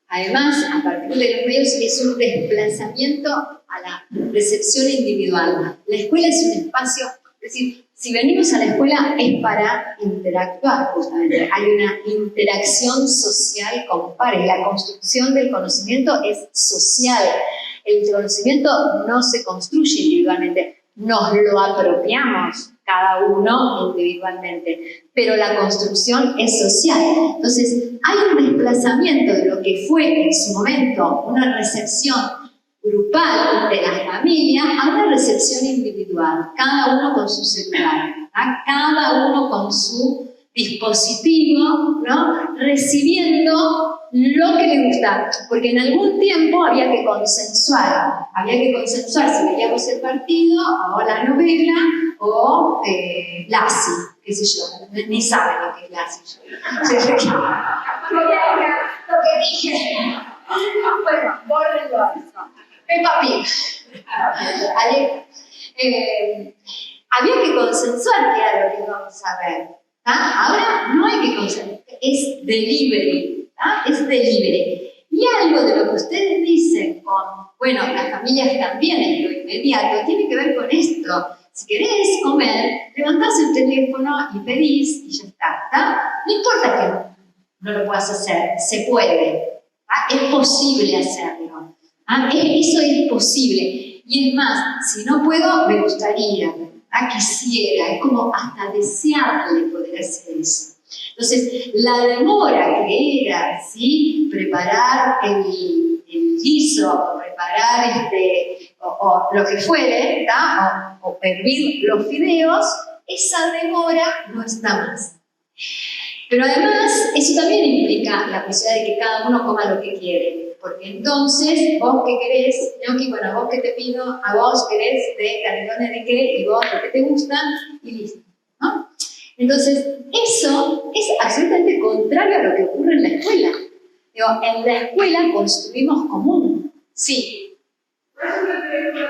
Speaker 1: además, a partir de los medios, es un desplazamiento a la recepción individual. La escuela es un espacio, es decir, si venimos a la escuela es para interactuar, justamente. Hay una interacción social con pares. La construcción del conocimiento es social. El conocimiento no se construye individualmente, nos lo apropiamos cada uno individualmente, pero la construcción es social. Entonces, hay un desplazamiento de lo que fue en su momento una recepción grupal de la familia a una recepción individual, cada uno con su celular, ¿verdad? Cada uno con su dispositivo, ¿no? Recibiendo lo que le gusta, porque en algún tiempo había que consensuar si veíamos el partido, o la novela, o Lassie, qué sé yo, ni saben lo que es Lassie. lo que dije. Bueno, bórrenlo eso. Peppa Pig. Había que consensuar qué era lo que íbamos a ver. Ahora no hay que consensuar, es delivery. Es delivery. Y algo de lo que ustedes dicen con, bueno, las familias también en lo inmediato, tiene que ver con esto. Si querés comer, levantás el teléfono y pedís y ya está. No importa que no lo puedas hacer, se puede. Es posible hacerlo. Eso es posible. Y es más, si no puedo, me gustaría, quisiera, es como hasta deseable poder hacer eso. Entonces, la demora que era, ¿sí?, preparar el guiso, o preparar o lo que fuere, o hervir los fideos, esa demora no está más. Pero además, eso también implica la posibilidad de que cada uno coma lo que quiere. Porque entonces, vos qué querés, Ñoqui, bueno, vos qué te pido, a vos querés de canelones de qué, y vos lo que te gusta, y listo, ¿no? Entonces, eso es absolutamente contrario a lo que ocurre en la escuela. Digo, en la escuela construimos común. Sí.
Speaker 3: Por eso creo que es una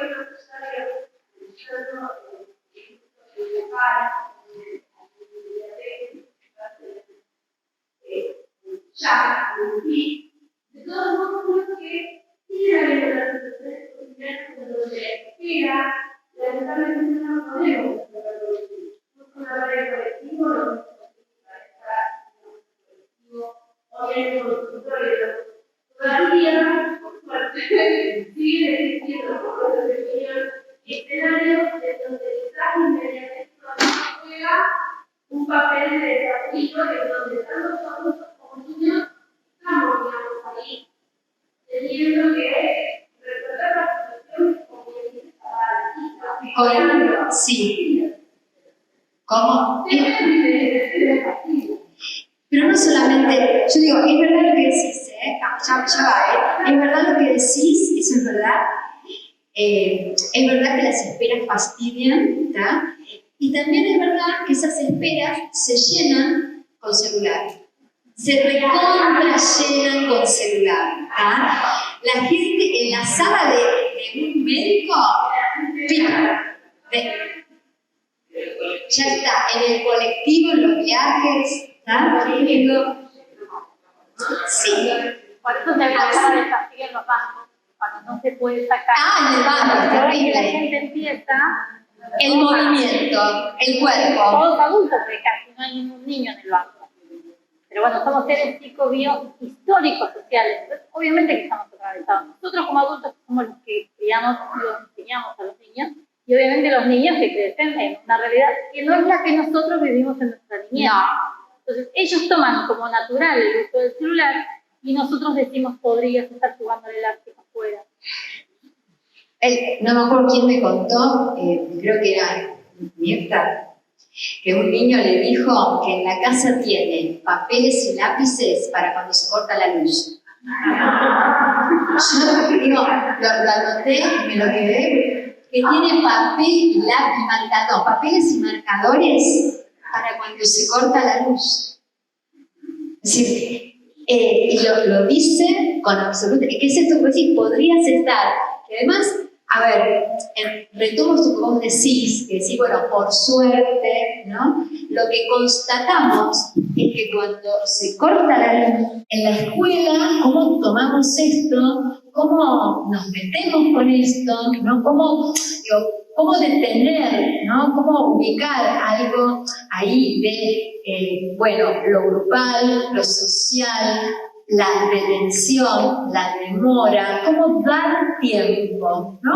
Speaker 3: de todos modos, creo que ir a las situaciones cotidianas donde la espera, lamentablemente no podemos una pareja colectivo, no colectivo, obviamente con los tutores, todavía, por suerte, siguen existiendo procesos de opinión y escenarios en donde el traje inmediatamente juega un papel de desafío en donde tanto los adultos como niños estamos, digamos, ahí, teniendo que retratar la situación como que
Speaker 1: Sí. ¿Cómo? Pero no solamente, yo digo, es verdad lo que decís, ya va, es verdad lo que decís, eso es verdad. Es verdad que las esperas fastidian, ¿tá? Y también es verdad que esas esperas se llenan con celular. Se recontra llenan con celular, ¿tá? La gente en la sala de un médico, ya está, en el colectivo, en los viajes, ¿está? Sí.
Speaker 5: Por eso se ve la cara de fastidio en los bancos, cuando no se puede sacar.
Speaker 1: En el banco, es
Speaker 5: Ahora que
Speaker 1: terrible.
Speaker 5: la gente empieza.
Speaker 1: El movimiento, el cuerpo.
Speaker 5: Todos adultos, porque casi no hay ningún niño en el banco. Pero bueno, somos seres psico-bio históricos sociales. Entonces, obviamente que estamos atravesados. Nosotros como adultos somos los que criamos y los enseñamos a los niños. Y obviamente los niños que crecen en una realidad que no es la que nosotros vivimos en nuestra niñez.
Speaker 1: No.
Speaker 5: Entonces ellos toman como natural el uso del celular y nosotros decimos podrías estar jugando al elástico afuera.
Speaker 1: No me acuerdo quién me contó, creo que era Mirta, que un niño le dijo que en la casa tiene papeles y lápices para cuando se corta la luz. Yo digo, lo anoté y me lo quedé, que tiene papel y lápiz, papeles y marcadores para cuando se corta la luz. Es decir, y lo dice con absoluta, ¿qué es esto? Pues sí, podrías estar, que además, a ver, retomo esto que vos decís, que decís, bueno, por suerte, ¿no? Lo que constatamos es que cuando se corta la luz en la escuela, ¿cómo tomamos esto? ¿Cómo nos metemos con esto? ¿No? ¿Cómo detener? ¿No? ¿Cómo ubicar algo ahí de, lo grupal, lo social, la retención, la demora, cómo dar tiempo, ¿no?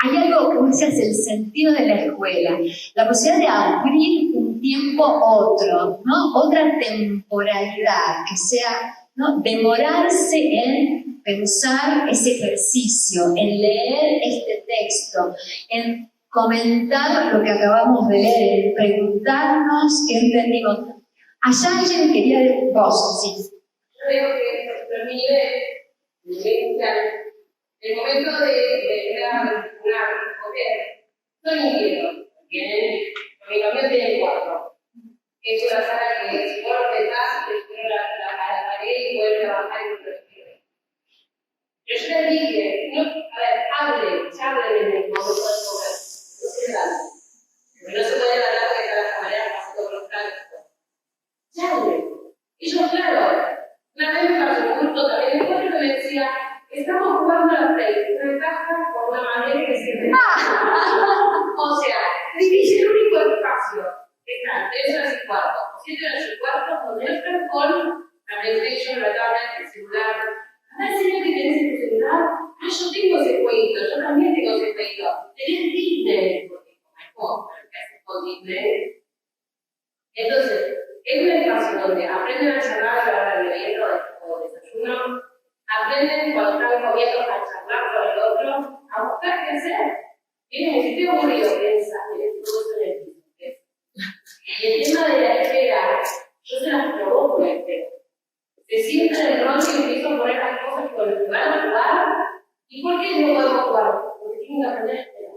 Speaker 1: Hay algo, como decías, el sentido de la escuela, la posibilidad de abrir un tiempo otro, ¿no? Otra temporalidad, que sea, ¿no? Demorarse en pensar ese ejercicio, en leer este texto, en comentar lo que acabamos de leer, en preguntarnos qué entendimos. Allá alguien quería decir, vos, sí.
Speaker 3: Yo digo que nuestro nivel inicial, el momento de poder, son inquietos. Mi novio tiene 4. Es una sala que si vos lo pensás, la trabajar en un retiro. Pero yo les dije, no, a ver, hablen en el momento de comer, no se trata. No se puede hablar porque está la camarera pasando por los tránsito. Charlen. Y yo, claro, una vez me pasó un grupo también de encuentro que me decía, estamos jugando a la Play, una caja por una manera que sirve. O sea, divide el único espacio que están 3 horas y cuarto, o 7 horas y cuarto, donde están con la PlayStation, la tablet, el celular. A ver, señor, que tenés en tu celular. Ah, yo tengo ese jueguito, yo también tengo ese jueguito. Tenés Disney, porque como es que haces con Disney. Entonces, es un espacio donde aprenden a charlar a la hora del evento o desayuno, aprenden cuando están comiendo a charlar con el otro, a buscar qué hacer. Miren, si estoy aburrido, piensa, miren, todo eso en el piso. Y el tema de la espera, yo se las provoco la espera. Se sientan en el rol y empiezo a poner las cosas con el lugar a jugar. ¿Y por qué no podemos jugar? Porque tienen que aprender a esperar.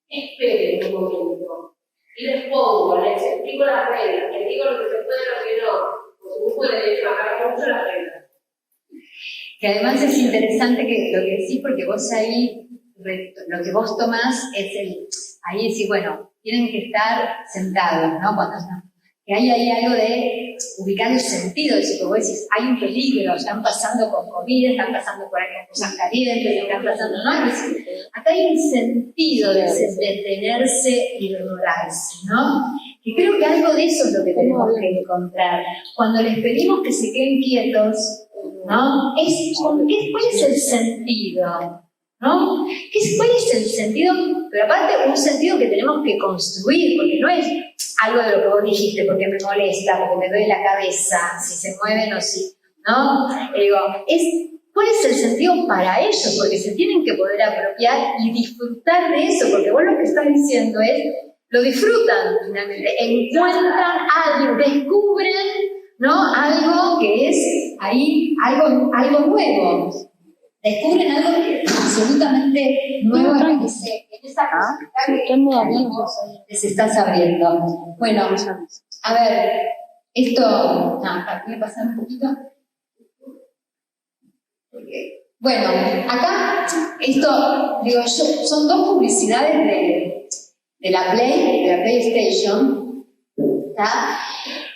Speaker 3: Esperen un momento. Y les pongo, les explico las reglas, les digo lo que se puede y lo que no. Porque un puede bajar mucho las reglas.
Speaker 1: Que además es interesante que lo que decís, porque vos ahí, lo que vos tomás es ahí decís, bueno, tienen que estar sentados, ¿no? Que hay ahí algo de ubicar el sentido de eso, que vos decís, hay un peligro, están pasando con comida, están pasando por ahí con cosas calientes, están pasando, ¿no? Acá hay un sentido de detenerse y demorarse, ¿no? Y creo que algo de eso es lo que tenemos que encontrar. Cuando les pedimos que se queden quietos, ¿no? ¿Cuál es el sentido? ¿No? ¿Cuál es el sentido? Pero aparte, un sentido que tenemos que construir, porque no es algo de lo que vos dijiste, porque me molesta, porque me duele la cabeza, si se mueven o si, ¿no? Digo, ¿cuál es el sentido para ellos? Porque se tienen que poder apropiar y disfrutar de eso, porque vos lo que estás diciendo es, lo disfrutan finalmente, encuentran algo, descubren, ¿no? Algo que es ahí, algo nuevo. Descubren algo absolutamente nuevo en esa posibilidad que se está abriendo. Bueno, a ver, esto, ¿me pasa un poquito? Bueno, acá, esto, digo yo, son 2 publicidades de la PlayStation, ¿tá?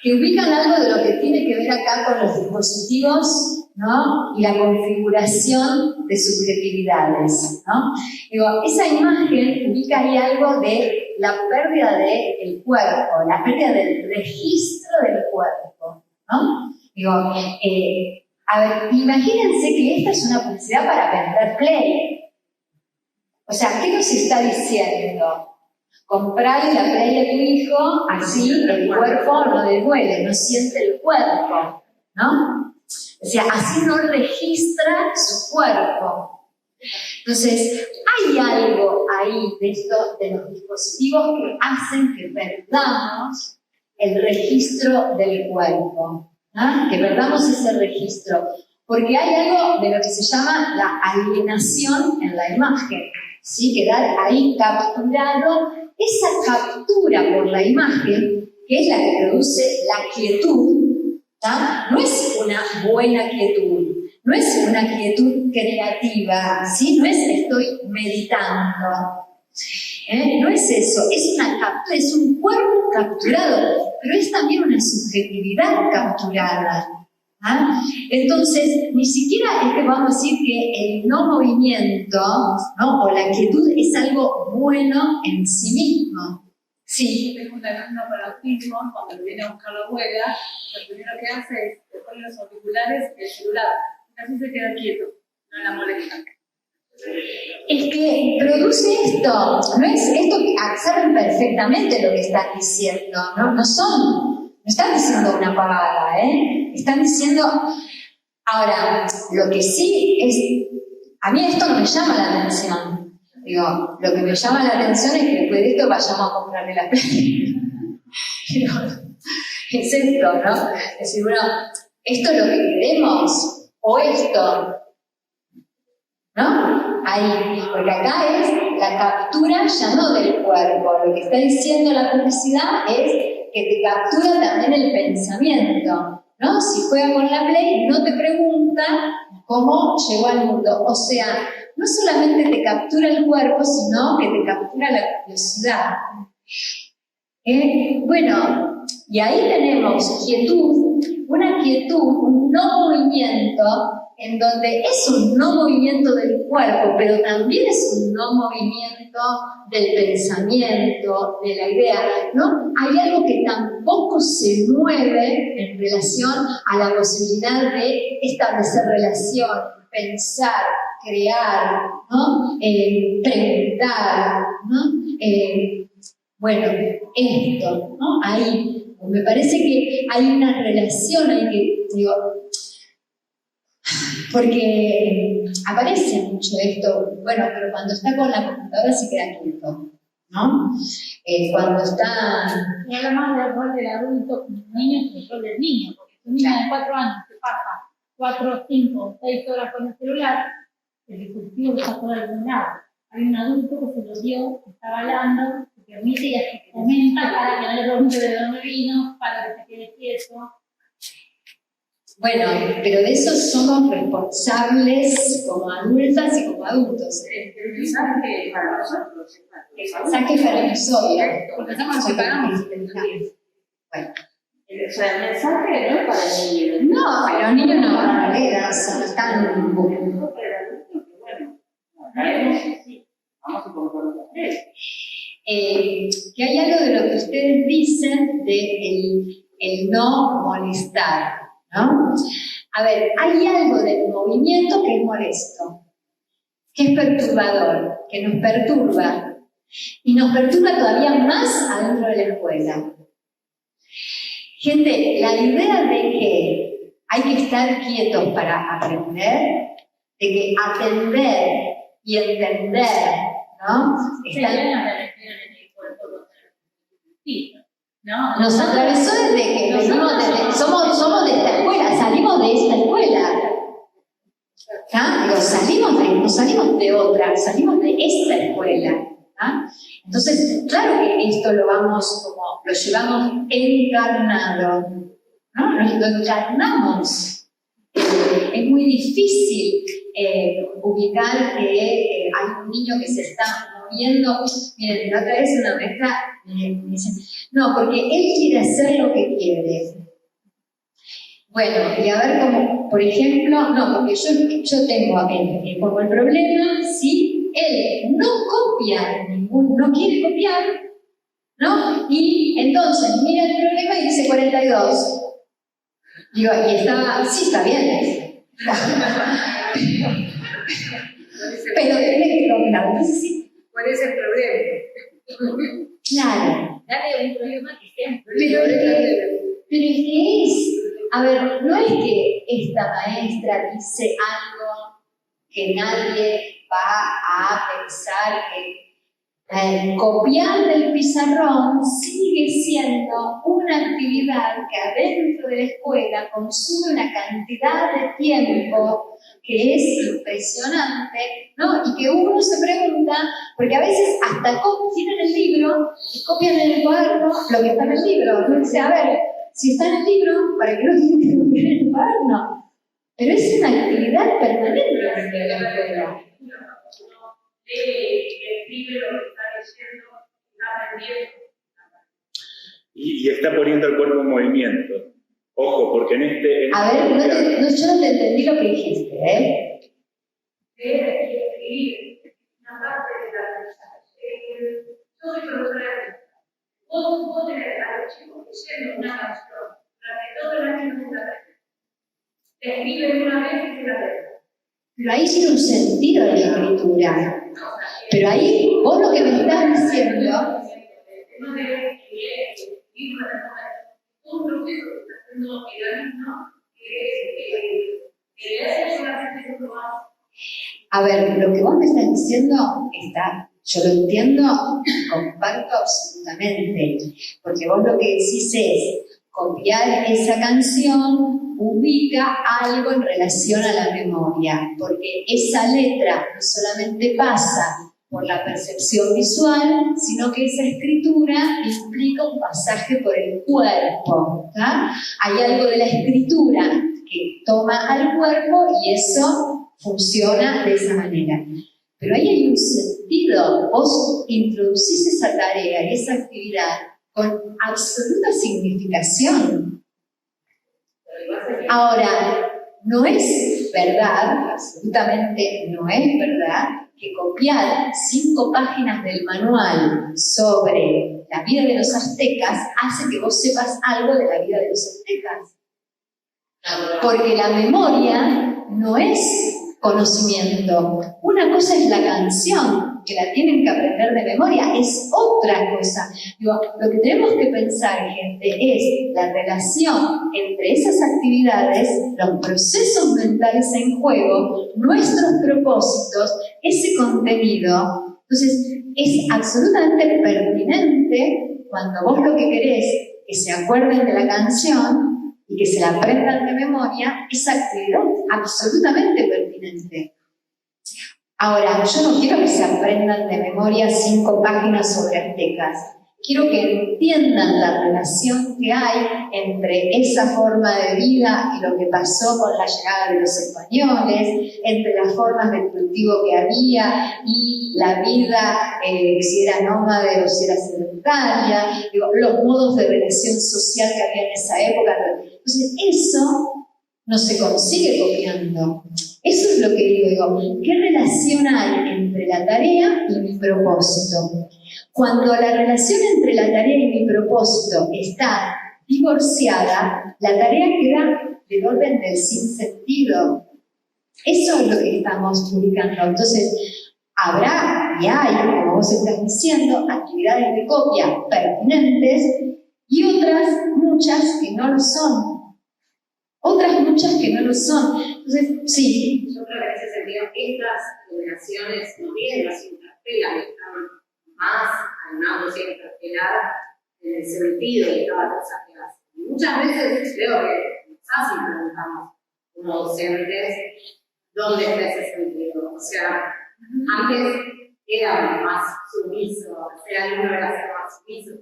Speaker 1: Que ubican algo de lo que tiene que ver acá con los dispositivos, ¿no? Y la configuración de subjetividades, ¿no? Digo, esa imagen ubica ahí algo de la pérdida del cuerpo, la pérdida del registro del cuerpo, ¿no? Digo, a ver, imagínense que esta es una publicidad para vender Play. O sea, ¿qué nos está diciendo? Comprarle la Play a tu hijo, así el cuerpo no le duele, no siente el cuerpo, ¿no? O sea, así no registra su cuerpo. Entonces, hay algo ahí de esto, de los dispositivos que hacen que perdamos el registro del cuerpo, ¿no? Que perdamos ese registro. Porque hay algo de lo que se llama la alienación en la imagen, ¿sí? Quedar ahí capturado. Esa captura por la imagen, que es la que produce la quietud, ¿tá? No es una buena quietud, no es una quietud creativa, ¿sí? No es estoy meditando, no es eso, es una captura, es un cuerpo capturado, pero es también una subjetividad capturada. ¿Ah? Entonces, ni siquiera es que vamos a decir que el no movimiento, ¿no? O la quietud es algo bueno en sí mismo. Sí.
Speaker 4: Yo tengo un alumno con autismo, cuando viene a buscar la abuela, lo primero que hace es le pone los auriculares y el celular. Casi se queda quieto, no la molesta.
Speaker 1: Es que produce esto, no es esto que saben perfectamente lo que están diciendo, no están diciendo una pavada, están diciendo, ahora, lo que sí es, a mí esto no me llama la atención, digo, lo que me llama la atención es que después de esto vayamos a comprarle la Play. Digo, es esto, ¿no? Es decir, bueno, ¿esto es lo que queremos? ¿O esto? ¿No? Ahí, porque acá es la captura ya no del cuerpo, lo que está diciendo la publicidad es que te captura también el pensamiento, ¿no? Si juega con la Play, no te pregunta cómo llegó al mundo. O sea, no solamente te captura el cuerpo, sino que te captura la curiosidad. Bueno, y ahí tenemos quietud, una quietud, un no movimiento, en donde es un no movimiento del cuerpo, pero también es un no movimiento del pensamiento, de la idea, ¿no? Hay algo que tampoco se mueve en relación a la posibilidad de establecer relación, pensar, crear, ¿no? Preguntar, ¿no? Bueno, esto, ¿no? Ahí, me parece que hay una relación ahí que, digo, porque aparece mucho esto, bueno, pero cuando está con la computadora se queda quieto, ¿no? Cuando está...
Speaker 5: Y habla más del rol del adulto con los niños que el rol del niño, porque si un niño de 4 años se pasa 4, 5, 6 horas con el celular, el dispositivo está todo eliminado. Hay un adulto que se lo dio, que está hablando, que permite y hasta comenta para que no le pregunte de dónde vino, para que se quede quieto.
Speaker 1: Bueno, pero de eso somos responsables como adultas y como adultos.
Speaker 4: El mensaje para nosotros.
Speaker 1: El mensaje para nosotros.
Speaker 5: Porque somos separados.
Speaker 1: Bueno.
Speaker 3: O sea, el mensaje no es para el niño.
Speaker 1: No, pero los niños no están...
Speaker 3: Vamos a comprometer.
Speaker 1: Que hay algo de lo que ustedes dicen de el no molestar, ¿no? A ver, hay algo del movimiento que es molesto, que es perturbador, que nos perturba, y nos perturba todavía más adentro de la escuela. Gente, la idea de que hay que estar quietos para aprender, de que atender y entender, ¿no? Nos atravesó desde que venimos, somos de esta escuela, salimos de esta escuela. ¿Ah? Digo, no salimos de otra, salimos de esta escuela. ¿Ah? Entonces, claro que esto lo llevamos encarnado, ¿no? Lo encarnamos. Es muy difícil ubicar que hay un niño que se está moviendo. Miren, la otra vez una maestra me dice, no, porque él quiere hacer lo que quiere. Bueno, y a ver cómo, por ejemplo, no, porque yo tengo como el problema, si él no copia, no quiere copiar, ¿no? Y entonces mira el problema y dice 42. Digo, y está bien. Pero tiene que copiar. Entonces, sí.
Speaker 4: ¿Cuál es el problema?
Speaker 1: Claro.
Speaker 5: Dale un problema que sea.
Speaker 1: Pero es que a ver, no es que esta maestra dice algo que nadie va a pensar que copiar del pizarrón sigue siendo una actividad que adentro de la escuela consume una cantidad de tiempo que es impresionante, ¿no? Y que uno se pregunta, porque a veces hasta tienen el libro y copian en el cuaderno lo que está en el libro. Uno dice, a ver, si está en el libro, ¿para qué lo tienen que copiar en el cuaderno? Pero es una actividad permanente dentro de la escuela.
Speaker 4: El libro que está leyendo, está aprendiendo.
Speaker 2: Y está poniendo el cuerpo en movimiento. Ojo, porque en este...
Speaker 1: A ver, yo no te entendí lo que dijiste,
Speaker 4: Leer y escribir, una parte de la aprendizaje. Yo soy profesora de vos tenés a los chicos leyendo una canción durante todo el año de la letra. Escriben una vez y se la letra.
Speaker 1: pero ahí tiene un sentido de la escritura. Pero ahí, vos lo que me estás diciendo...
Speaker 4: No debe escribir un proceso que está haciendo el alumno que es solamente lo más.
Speaker 1: A ver, lo que vos me estás diciendo yo lo entiendo y comparto absolutamente, porque vos lo que decís es copiar esa canción, ubica algo en relación a la memoria, porque esa letra no solamente pasa por la percepción visual, sino que esa escritura implica un pasaje por el cuerpo. ¿Tá? Hay algo de la escritura que toma al cuerpo y eso funciona de esa manera. Pero ahí hay un sentido, vos introducís esa tarea y esa actividad con absoluta significación. Ahora, no es verdad, absolutamente no es verdad, que copiar 5 páginas del manual sobre la vida de los aztecas hace que vos sepas algo de la vida de los aztecas. Porque la memoria no es conocimiento. Una cosa es la canción, que la tienen que aprender de memoria, es otra cosa. Digo, lo que tenemos que pensar, gente, es la relación entre esas actividades, los procesos mentales en juego, nuestros propósitos, ese contenido. Entonces, es absolutamente pertinente cuando vos lo que querés que se acuerden de la canción y que se la aprendan de memoria, esa actividad absolutamente pertinente. Ahora, yo no quiero que se aprendan de memoria 5 páginas sobre aztecas. Quiero que entiendan la relación que hay entre esa forma de vida y lo que pasó con la llegada de los españoles, entre las formas de cultivo que había y la vida, si era nómade o si era sedentaria, los modos de relación social que había en esa época. Entonces, eso no se consigue copiando. Eso es lo que digo, ¿qué relación hay entre la tarea y mi propósito? Cuando la relación entre la tarea y mi propósito está divorciada, la tarea queda del orden del sinsentido. Eso es lo que estamos ubicando. Entonces, habrá y hay, como vos estás diciendo, actividades de copia pertinentes y otras muchas que no lo son. Otras muchas que no lo son. Entonces, sí.
Speaker 3: Yo creo que en ese sentido, estas generaciones no bien las interpelan, están más al lado de interpelar en el sentido de cada cosa que hacen. Y muchas veces creo que quizás si preguntamos como docentes, ¿dónde está ese sentido? O sea, antes era más sumiso, era el número de ser más sumiso.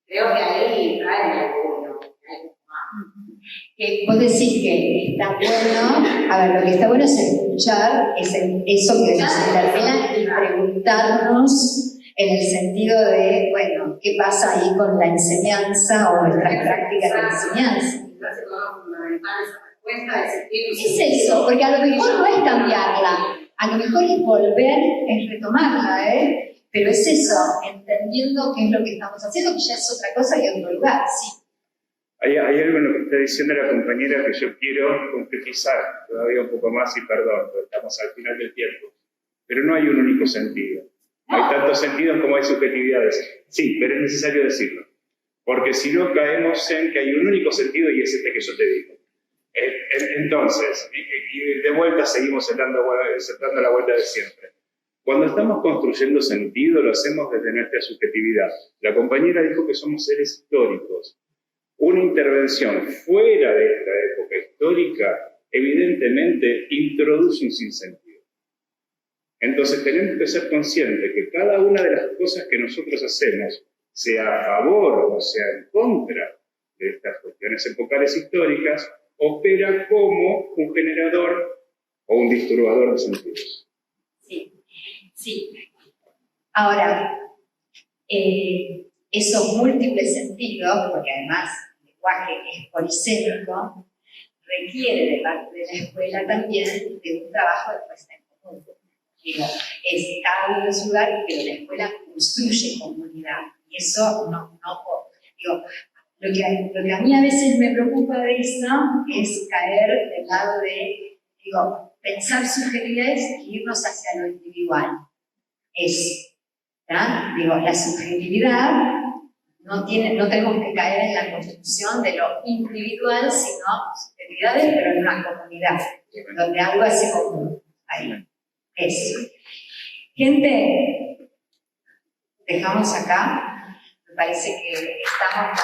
Speaker 3: Creo que ahí trae el orgullo,
Speaker 1: Vos decís que está bueno, a ver, lo que está bueno es escuchar, es eso que nos interpela y preguntarnos en el sentido de, bueno, ¿qué pasa ahí con la enseñanza o nuestras prácticas de enseñanza? Es eso, porque a lo mejor no es cambiarla, a lo mejor es volver, es retomarla, pero es eso, entendiendo qué es lo que estamos haciendo, que ya es otra cosa y otro lugar, sí.
Speaker 2: Hay algo en lo que está diciendo la compañera que yo quiero concretizar todavía un poco más y perdón, porque estamos al final del tiempo. Pero no hay un único sentido. Hay tantos sentidos como hay subjetividades. Sí, pero es necesario decirlo. Porque si no caemos en que hay un único sentido y es este que yo te digo. Entonces, y de vuelta seguimos dando la vuelta de siempre. Cuando estamos construyendo sentido lo hacemos desde nuestra subjetividad. La compañera dijo que somos seres históricos. Una intervención fuera de esta época histórica, evidentemente, introduce un sinsentido. Entonces tenemos que ser conscientes que cada una de las cosas que nosotros hacemos, sea a favor o sea en contra de estas cuestiones epocales históricas, opera como un generador o un disturbador de sentidos.
Speaker 1: Sí. Ahora, esos múltiples sentidos, porque además el lenguaje es polisémico, requiere de parte de la escuela también de un trabajo de puesta en común. Digo, es cada uno en su lugar, pero la escuela construye comunidad. Y eso digo, lo que a mí a veces me preocupa de eso es caer del lado de, pensar subjetividades y irnos hacia lo individual. La subjetividad no tenemos que caer en la construcción de lo individual, sino subjetividades, pero en una comunidad, donde algo hace común. Ahí. Eso. Gente, dejamos acá. Me parece que estamos...